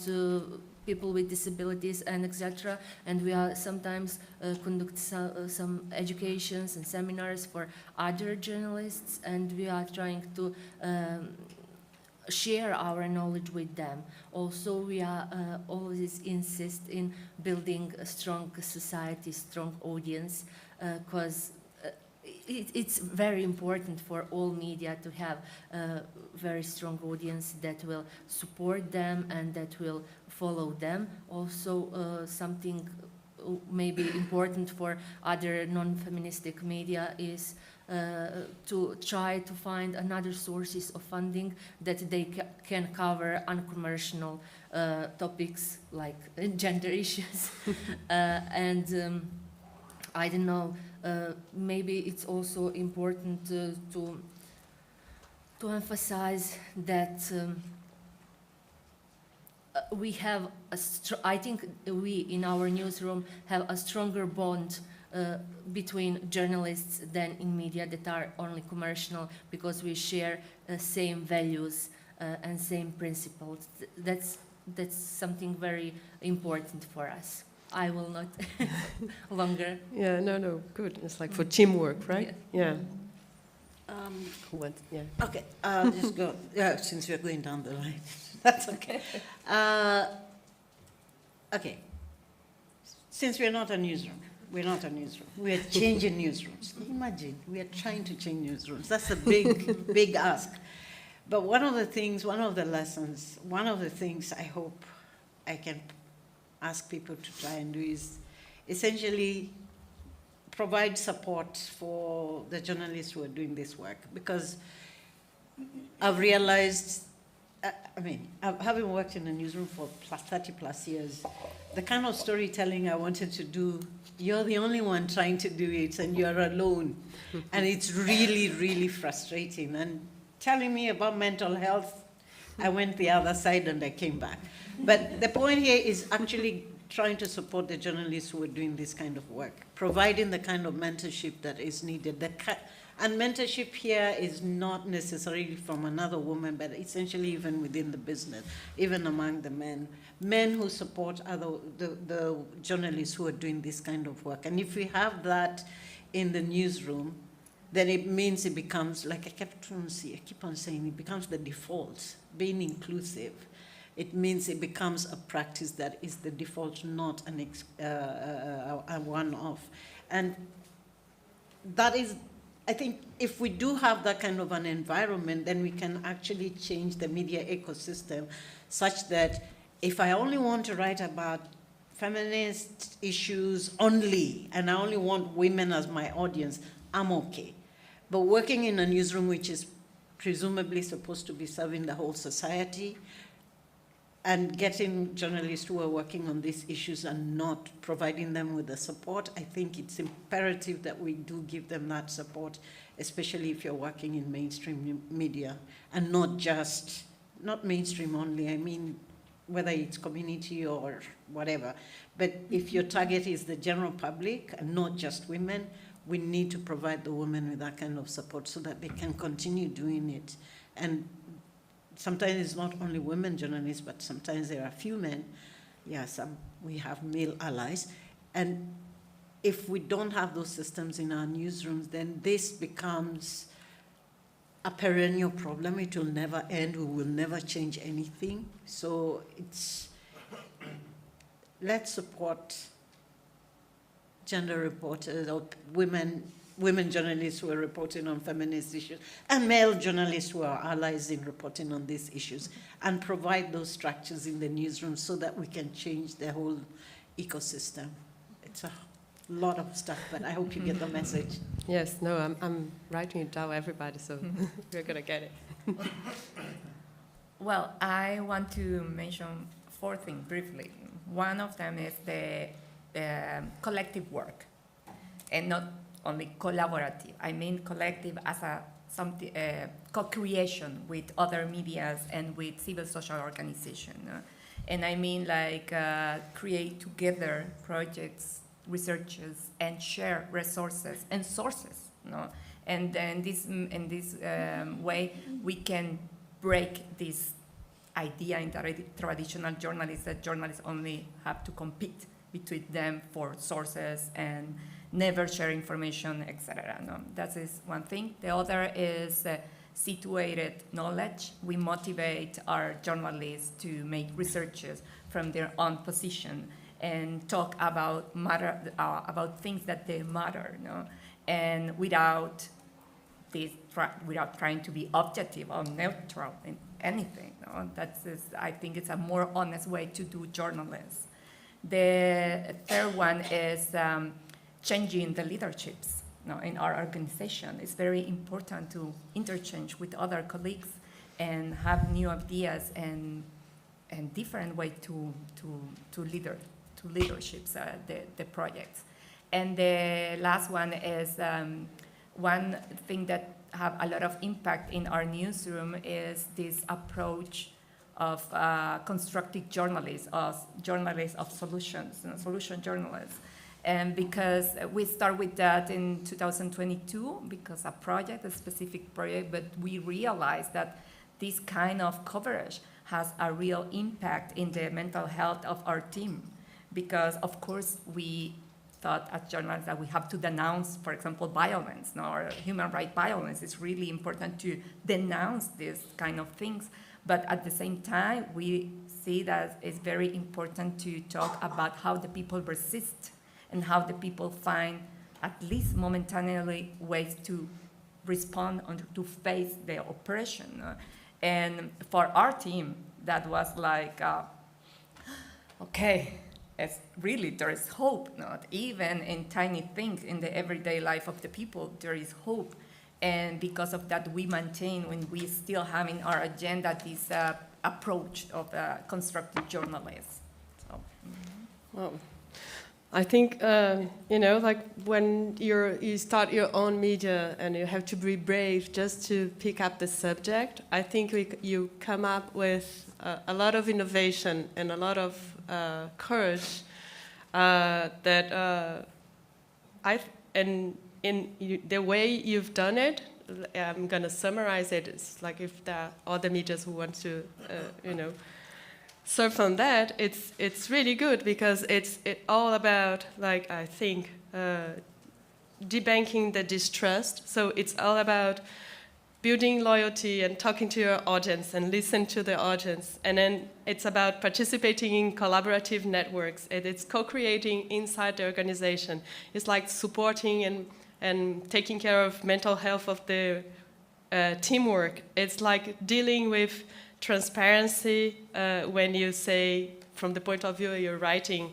people with disabilities and etc. And we are sometimes conduct some educations and seminars for other journalists, and we are trying to share our knowledge with them. Also, we are always insist in building a strong society, strong audience, because it's very important for all media to have a very strong audience that will support them and that will follow them. Also, something maybe important for other non-feministic media is to try to find another sources of funding that they can cover unconventional topics like gender issues. And I don't know, maybe it's also important to emphasize that we have I think we in our newsroom have a stronger bond between journalists than in media that are only commercial, because we share same values and same principles. That's something very important for us. I will not longer. Yeah, no, good. It's like for teamwork, right? Yeah. Who wants? Yeah. Okay, I'll just go. Yeah, since we're going down the line, that's okay. Okay. Since we're not a newsroom, we are changing newsrooms. Imagine, we are trying to change newsrooms. That's a big, big ask. But one of the things I hope I can ask people to try and do is essentially provide support for the journalists who are doing this work. Because I've realized, having worked in a newsroom for 30 plus years, the kind of storytelling I wanted to do, you're the only one trying to do it and you're alone. And it's really, really frustrating. And telling me about mental health, I went the other side and I came back. But the point here is actually trying to support the journalists who are doing this kind of work, providing the kind of mentorship that is needed. And mentorship here is not necessarily from another woman, but essentially even within the business, even among the men. Men who support the journalists who are doing this kind of work. And if we have that in the newsroom, then it means it becomes, like I keep on saying, it becomes the default, being inclusive. It means it becomes a practice that is the default, not a one-off. And that is, I think, if we do have that kind of an environment, then we can actually change the media ecosystem such that if I only want to write about feminist issues only, and I only want women as my audience, I'm okay. But working in a newsroom which is presumably supposed to be serving the whole society, and getting journalists who are working on these issues and not providing them with the support, I think it's imperative that we do give them that support, especially if you're working in mainstream media, and not mainstream only, I mean, whether it's community or whatever. But if your target is the general public and not just women, we need to provide the women with that kind of support so that they can continue doing it. And sometimes it's not only women journalists, but sometimes there are few men. Yeah, we have male allies. And if we don't have those systems in our newsrooms, then this becomes a perennial problem. It will never end. We will never change anything. So let's support gender reporters or women journalists who are reporting on feminist issues, and male journalists who are allies in reporting on these issues, and provide those structures in the newsroom so that we can change the whole ecosystem. It's a lot of stuff, but I hope you get the message. Yes, no, I'm writing it down, everybody, so we're going to get it. Well, I want to mention 4 things briefly. One of them is the collective work, and not only collaborative. I mean collective as something co-creation with other medias and with civil social organizations. And I mean like create together projects, researches, and share resources and sources. And then in this way we can break this idea in traditional journalists that journalists only have to compete between them for sources and never share information, etc. That is one thing. The other is situated knowledge. We motivate our journalists to make researches from their own position and talk about about things that they matter, and without trying to be objective or neutral in anything. I think it's a more honest way to do journalism. The third one is changing the leaderships in our organization. It's very important to interchange with other colleagues and have new ideas and different way to leaderships the projects. And the last one is one thing that have a lot of impact in our newsroom is this approach of constructive journalists, journalists of solutions, solution journalists. And because we start with that in 2022, because a specific project, but we realized that this kind of coverage has a real impact in the mental health of our team. Because of course we thought as journalists that we have to denounce, for example, violence, or human rights violence. It's really important to denounce these kind of things. But at the same time, we see that it's very important to talk about how the people resist and how the people find, at least momentarily, ways to respond or to face the oppression. And for our team, that was like, okay, it's really, there is hope. Not even in tiny things in the everyday life of the people, there is hope. And because of that, we maintain, when we still have in our agenda this approach of constructive journalism. So. Well, I think, like when you start your own media and you have to be brave just to pick up the subject, I think you come up with a lot of innovation and a lot of courage that in the way you've done it, I'm going to summarize it. It's like if there are other medias who want to, surf on that, it's really good because it's all about, like, I think, debunking the distrust. So it's all about building loyalty and talking to your audience and listen to the audience. And then it's about participating in collaborative networks. It's co-creating inside the organization. It's like supporting and taking care of mental health of the teamwork. It's like dealing with transparency when you say, from the point of view you're writing.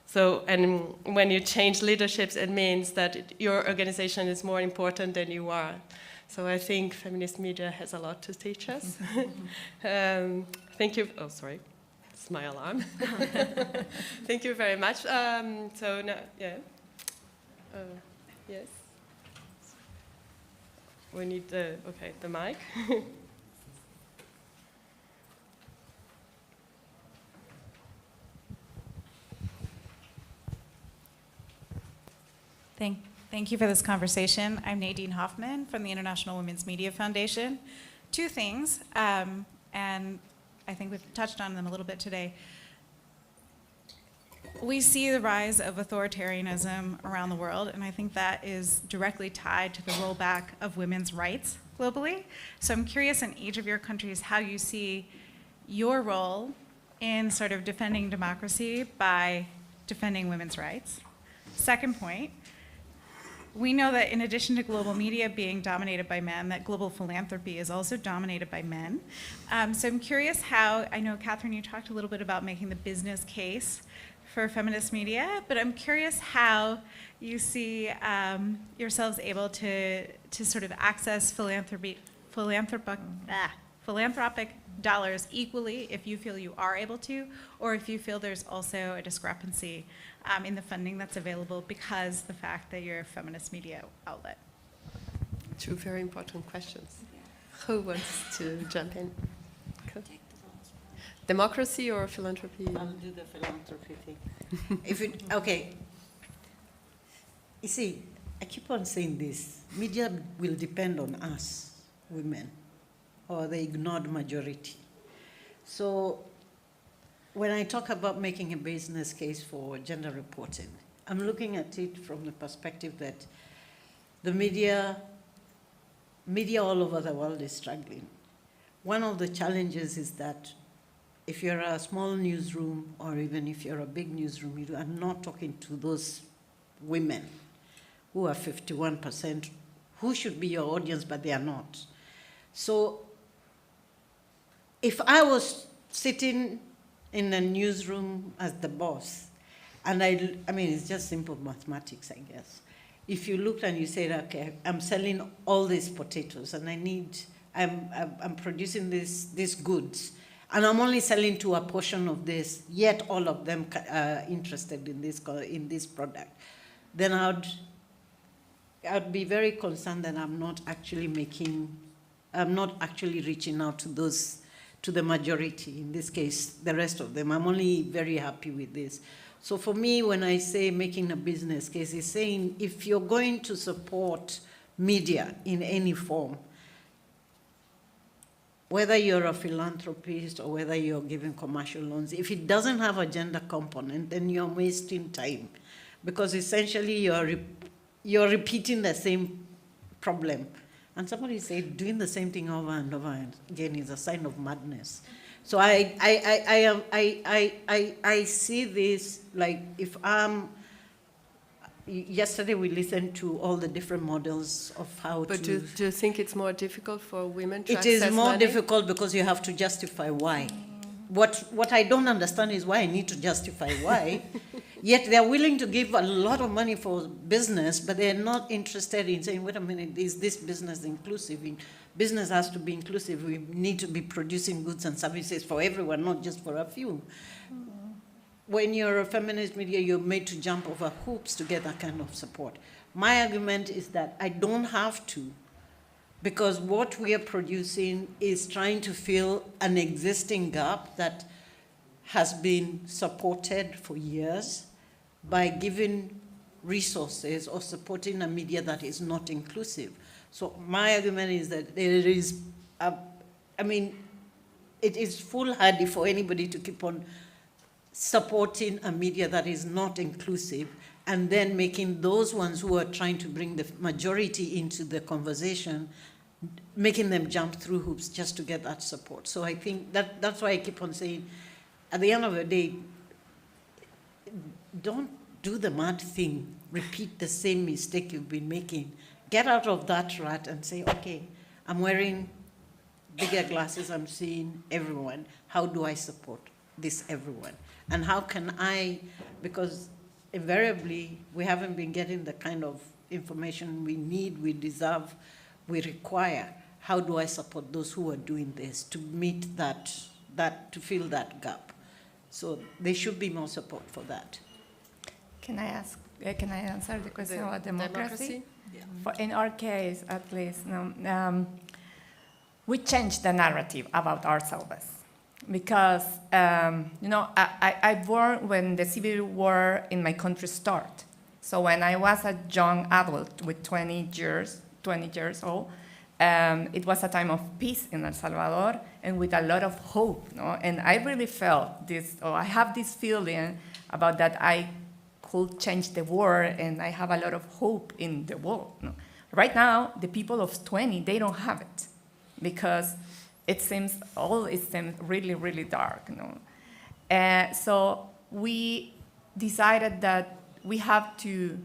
So, and when you change leaderships, it means that your organization is more important than you are. So I think feminist media has a lot to teach us. Thank you. Oh, sorry. It's my alarm. Thank you very much. So, now, yeah. Yes. We need the mic. Thank you for this conversation. I'm Nadine Hoffman from the International Women's Media Foundation. Two things, and and I think we've touched on them a little bit today. We see the rise of authoritarianism around the world, and I think that is directly tied to the rollback of women's rights globally. So I'm curious in each of your countries how you see your role in sort of defending democracy by defending women's rights. Second point, we know that in addition to global media being dominated by men, that global philanthropy is also dominated by men. So I'm curious how, I know, Catherine, you talked a little bit about making the business case for feminist media, but I'm curious how you see yourselves able to sort of access philanthropic dollars equally if you feel you are able to, or if you feel there's also a discrepancy in the funding that's available because the fact that you're a feminist media outlet. Two very important questions. Who wants to jump in? Democracy or philanthropy? I'll do the philanthropy thing. Okay. You see, I keep on saying this. Media will depend on us, women, or the ignored majority. So when I talk about making a business case for gender reporting, I'm looking at it from the perspective that the media all over the world is struggling. One of the challenges is that if you're a small newsroom, or even if you're a big newsroom, you are not talking to those women who are 51%, who should be your audience, but they are not. So if I was sitting in a newsroom as the boss, and I mean, it's just simple mathematics, I guess. If you looked and you said, okay, I'm selling all these potatoes, and I'm producing these goods, and I'm only selling to a portion of this, yet all of them are interested in this product, then I'd be very concerned that I'm not actually reaching out to the majority, in this case, the rest of them. I'm only very happy with this. So for me, when I say making a business case, it's saying if you're going to support media in any form, whether you're a philanthropist or whether you're giving commercial loans, if it doesn't have a gender component, then you're wasting time, because essentially you're repeating the same problem. And somebody said doing the same thing over and over again is a sign of madness. So I see this like if yesterday we listened to all the different models of how But to... do you think it's more difficult for women to access It is more money? difficult because you have to justify why. What I don't understand is why I need to justify why. Yet they're willing to give a lot of money for business, but they're not interested in saying, wait a minute, is this business inclusive? Business has to be inclusive. We need to be producing goods and services for everyone, not just for a few. When you're a feminist media, you're made to jump over hoops to get that kind of support. My argument is that I don't have to, because what we are producing is trying to fill an existing gap that has been supported for years by giving resources or supporting a media that is not inclusive. So my argument is that there is, it is foolhardy for anybody to keep on supporting a media that is not inclusive and then making those ones who are trying to bring the majority into the conversation, making them jump through hoops just to get that support. So I think that's why I keep on saying, at the end of the day, don't do the mad thing, repeat the same mistake you've been making. Get out of that rut and say, okay, I'm wearing bigger glasses, I'm seeing everyone. How do I support this everyone? And how can I, because invariably we haven't been getting the kind of information we need, we deserve, we require. How do I support those who are doing this to meet that to fill that gap? So there should be more support for that. Can I answer the question about democracy? Yeah. In our case, at least, we changed the narrative about ourselves. Because, I born when the civil war in my country started. So when I was a young adult with 20 years old, It was a time of peace in El Salvador and with a lot of hope, no? And I really felt this, or I have this feeling about that I could change the world, and I have a lot of hope in the world. No? Right now, the people of 20, they don't have it, because it seems really, really dark. No? So we decided that we have to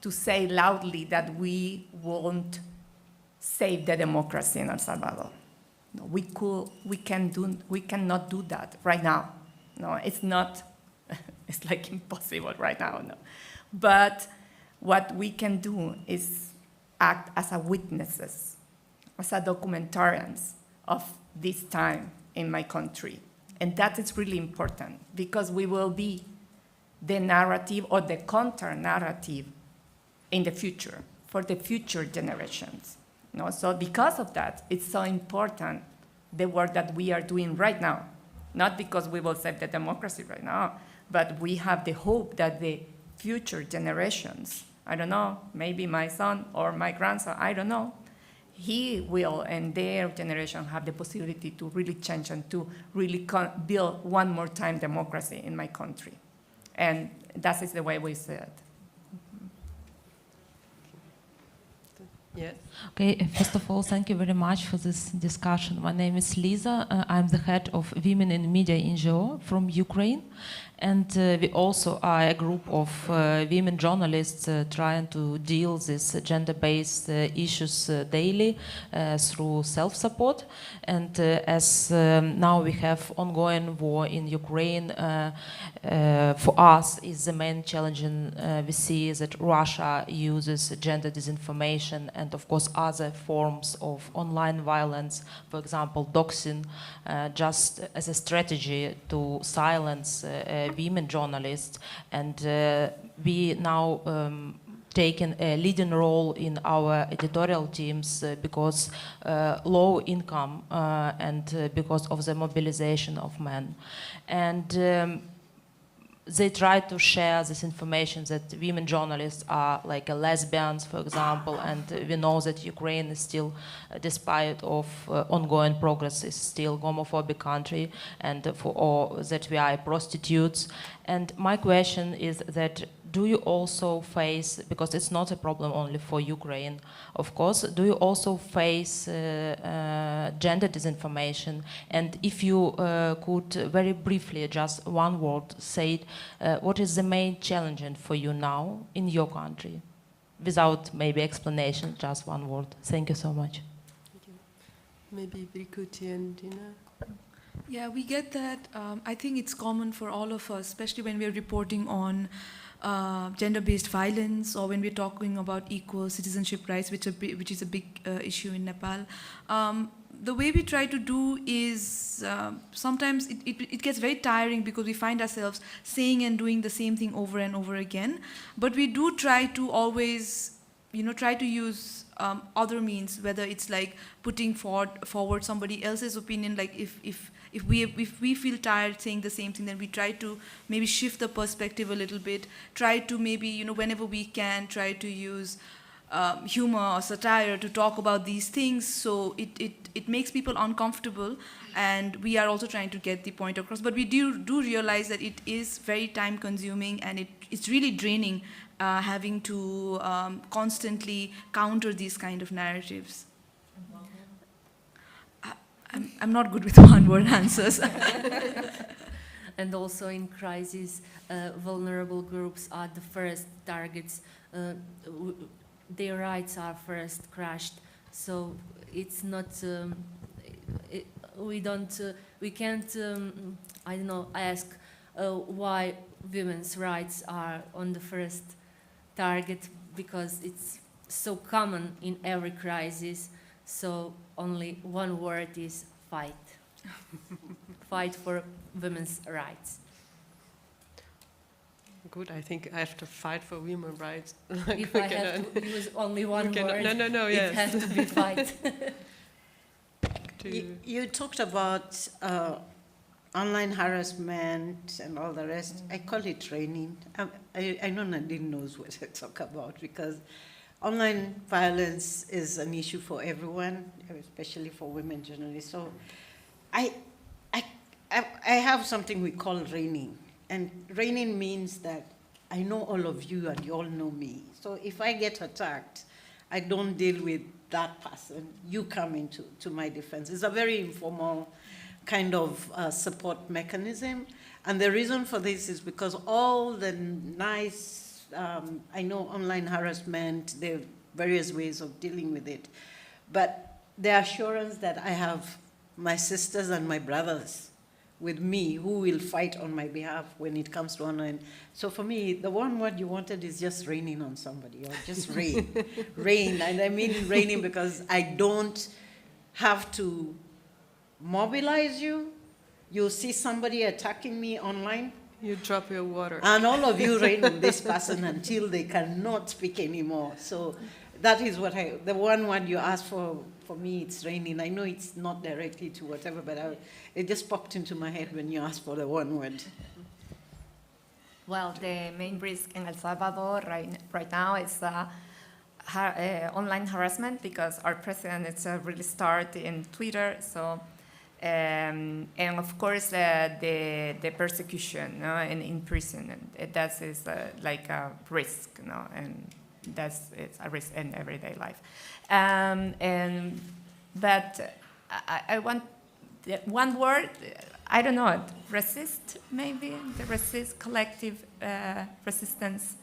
say loudly that we won't save the democracy in El Salvador. No, we cannot do that right now. No, it's not. It's like impossible right now. No, but what we can do is act as a witnesses, as a documentarians of this time in my country, and that is really important because we will be the narrative or the counter-narrative in the future for the future generations. No? So because of that, it's so important, the work that we are doing right now. Not because we will save the democracy right now, but we have the hope that the future generations, I don't know, maybe my son or my grandson, I don't know, he will and their generation have the possibility to really change and to really build one more time democracy in my country. And that is the way we see it. Yes. Okay, first of all, thank you very much for this discussion. My name is Lisa. I'm the head of Women in Media NGO from Ukraine. And we also are a group of women journalists trying to deal with gender-based issues daily through self-support. And as now we have ongoing war in Ukraine, for us is the main challenge we see is that Russia uses gender disinformation and of course other forms of online violence, for example doxing, just as a strategy to silence women journalists, and we now taken a leading role in our editorial teams because low income and because of the mobilization of men. And they try to share this information that women journalists are like lesbians, for example, and we know that Ukraine is still, despite of ongoing progress, is still homophobic country, and that we are prostitutes. And my question is that do you also face, because it's not a problem only for Ukraine, of course, do you also face gender disinformation? And if you could very briefly, just one word, say what is the main challenge for you now in your country? Without maybe explanation, just one word. Thank you so much. Thank you. Maybe Brikuti and Dina? Yeah, we get that. I think it's common for all of us, especially when we're reporting on gender-based violence, or when we're talking about equal citizenship rights, which is a big issue in Nepal. The way we try to do is sometimes it gets very tiring because we find ourselves saying and doing the same thing over and over again. But we do try to always, try to use other means, whether it's like putting forward somebody else's opinion, like if we feel tired saying the same thing, then we try to maybe shift the perspective a little bit, try to maybe, whenever we can, try to use humor or satire to talk about these things, so it makes people uncomfortable, and we are also trying to get the point across. But we do realize that it is very time consuming, and it's really draining having to constantly counter these kind of narratives. I'm not good with one-word answers. And also in crisis, vulnerable groups are the first targets. Their rights are first crushed. So it's not. We can't. I don't know. Ask why women's rights are on the first target, because it's so common in every crisis. So only one word is fight. Fight for women's rights. Good, I think I have to fight for women's rights. If I have to use only one word, no, it yes. has to be fight. You talked about online harassment and all the rest. I call it training. I know Nadine knows what I talk about, because online violence is an issue for everyone, especially for women journalists. So I have something we call reining. And reining means that I know all of you and you all know me. So if I get attacked, I don't deal with that person. You come to my defense. It's a very informal kind of support mechanism. And the reason for this is because all the nice, I know online harassment, there are various ways of dealing with it. But the assurance that I have my sisters and my brothers with me who will fight on my behalf when it comes to online. So for me, the one word you wanted is just raining on somebody, or just rain. Rain, and I mean raining because I don't have to mobilize you. You see somebody attacking me online, You drop your water. and all of you rain on this person until they cannot speak anymore. So that is what the one word you asked for me, it's raining. I know it's not directly to whatever, but it just popped into my head when you asked for the one word. Well, the main risk in El Salvador right now is online harassment, because our president is really started in Twitter. So, and of course the persecution and imprisonment. That is like a risk, and it's a risk in everyday life. But I want one word. I don't know, resist, maybe, the resist, collective resistance.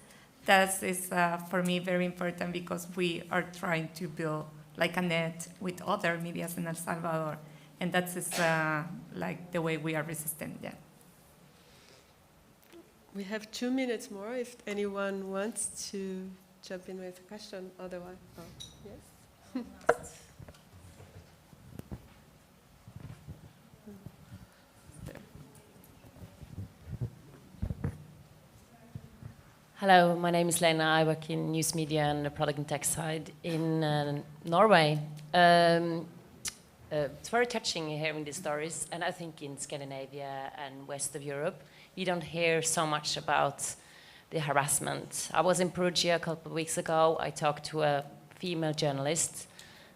That is, for me, very important, because we are trying to build like a net with other medias in El Salvador, and that is like the way we are resistant, yeah. We have 2 minutes more if anyone wants to jump in with a question, otherwise, yes? Hello, my name is Lena. I work in news media and the product and tech side in Norway. It's very touching hearing these stories, and I think in Scandinavia and west of Europe, we don't hear so much about the harassment. I was in Perugia a couple of weeks ago. I talked to a female journalist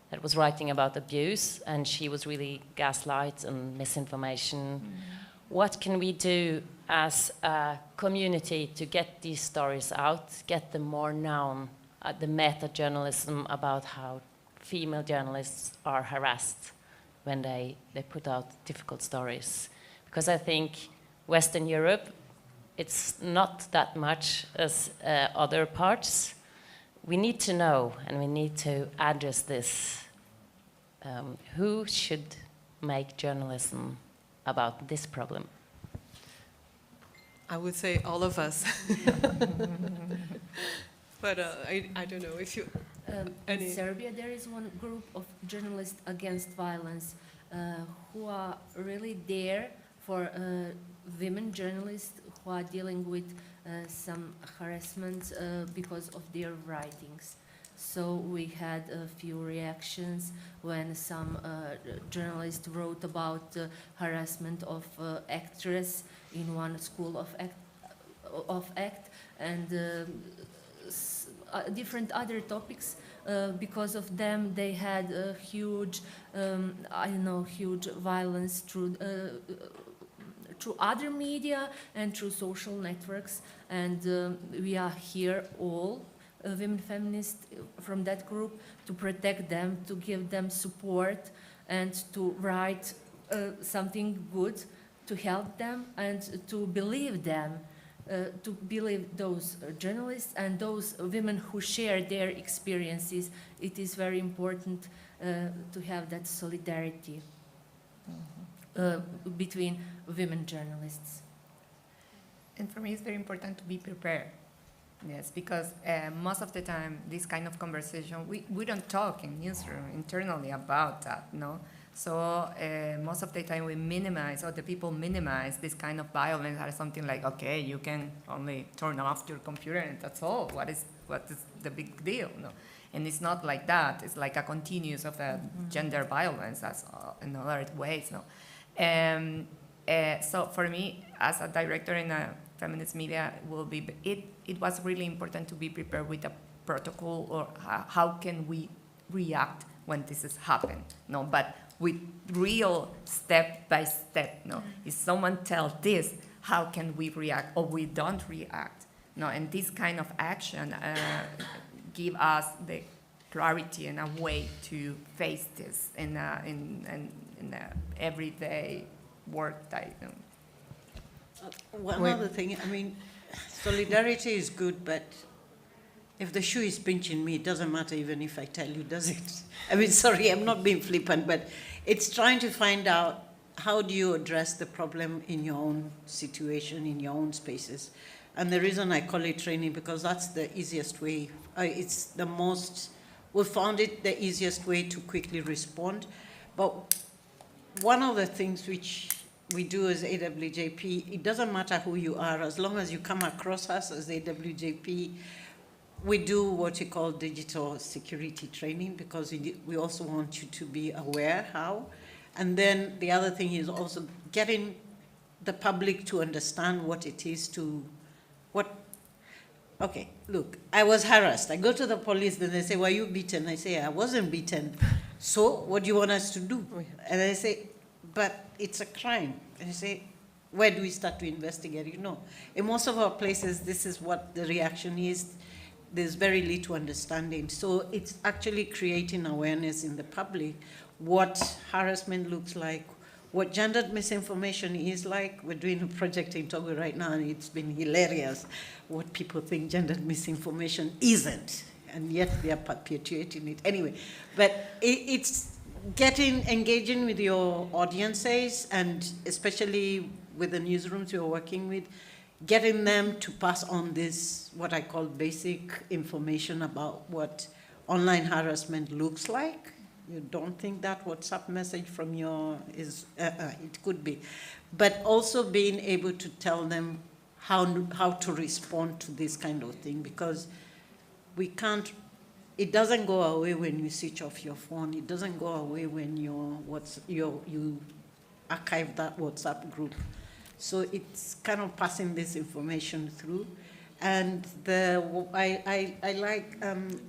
that was writing about abuse, and she was really gaslight and misinformation. What can we do as a community to get these stories out, get them more known, the meta-journalism about how female journalists are harassed when they put out difficult stories? Because I think Western Europe, it's not that much as other parts. We need to know, and we need to address this. Who should make journalism about this problem? I would say all of us. But I don't know if you... In Serbia, there is one group of journalists against violence who are really there for women journalists who are dealing with some harassment because of their writings. So we had a few reactions when some journalists wrote about harassment of actress in one school of act, and different other topics. Because of them, they had a huge, huge violence through other media and through social networks. And we are here all, women feminists from that group, to protect them, to give them support, and to write something good to help them, and to believe them, to believe those journalists and those women who share their experiences. It is very important to have that solidarity between women journalists. And for me, it's very important to be prepared. Yes, because most of the time, this kind of conversation, we don't talk in newsroom internally about that, no? So most of the time we minimize, or the people minimize this kind of violence as something like, okay, you can only turn off your computer and that's all. What is the big deal? No? And it's not like that. It's like a continuous of gender violence, that's in other ways. No? So for me, as a director in a feminist media, it was really important to be prepared with a protocol or how can we react when this has happened. No, but with real step by step. No, if someone tells this, how can we react or we don't react? No, and this kind of action give us the clarity and a way to face this in everyday work that. One other thing, I mean, solidarity is good, but if the shoe is pinching me, it doesn't matter even if I tell you, does it? I mean, sorry, I'm not being flippant, but it's trying to find out how do you address the problem in your own situation, in your own spaces. And the reason I call it training, because that's the easiest way. It's the most, we found it the easiest way to quickly respond. But one of the things which we do as AWJP, it doesn't matter who you are, as long as you come across us as AWJP, we do what you call digital security training, because we also want you to be aware how. And then the other thing is also getting the public to understand what it is to, okay, look, I was harassed. I go to the police, then they say, were you beaten? I say, I wasn't beaten. So what do you want us to do? And I say, but it's a crime. And I say, where do we start to investigate? You know, in most of our places, this is what the reaction is. There's very little understanding. So it's actually creating awareness in the public, what harassment looks like, what gendered misinformation is like. We're doing a project in Togo right now, and it's been hilarious what people think gendered misinformation isn't, and yet they are perpetuating it. Anyway, but it's engaging with your audiences, and especially with the newsrooms you're working with, getting them to pass on this, what I call basic information about what online harassment looks like. You don't think that WhatsApp message from your is, it could be. But also being able to tell them how to respond to this kind of thing, because we can't, it doesn't go away when you switch off your phone. It doesn't go away when you archive that WhatsApp group. So it's kind of passing this information through. And I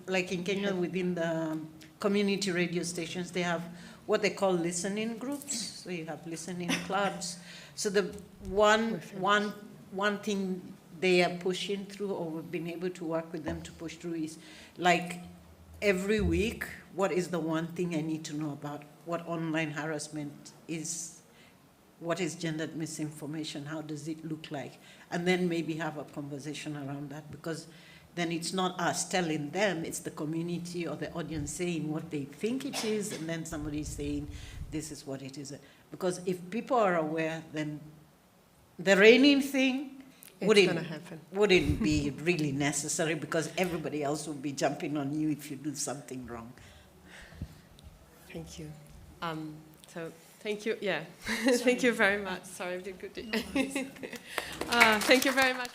like in Kenya, within the community radio stations, they have what they call listening groups. So you have listening clubs. So the one thing they are pushing through, or we've been able to work with them to push through, is like every week, what is the one thing I need to know about what online harassment is? What is gendered misinformation? How does it look like? And then maybe have a conversation around that, because then it's not us telling them, it's the community or the audience saying what they think it is, and then somebody saying, this is what it is. Because if people are aware, then the raining thing wouldn't be really necessary, because everybody else will be jumping on you if you do something wrong. Thank you. Thank you. Yeah. Thank you very much. Sorry, I didn't go. Thank you very much.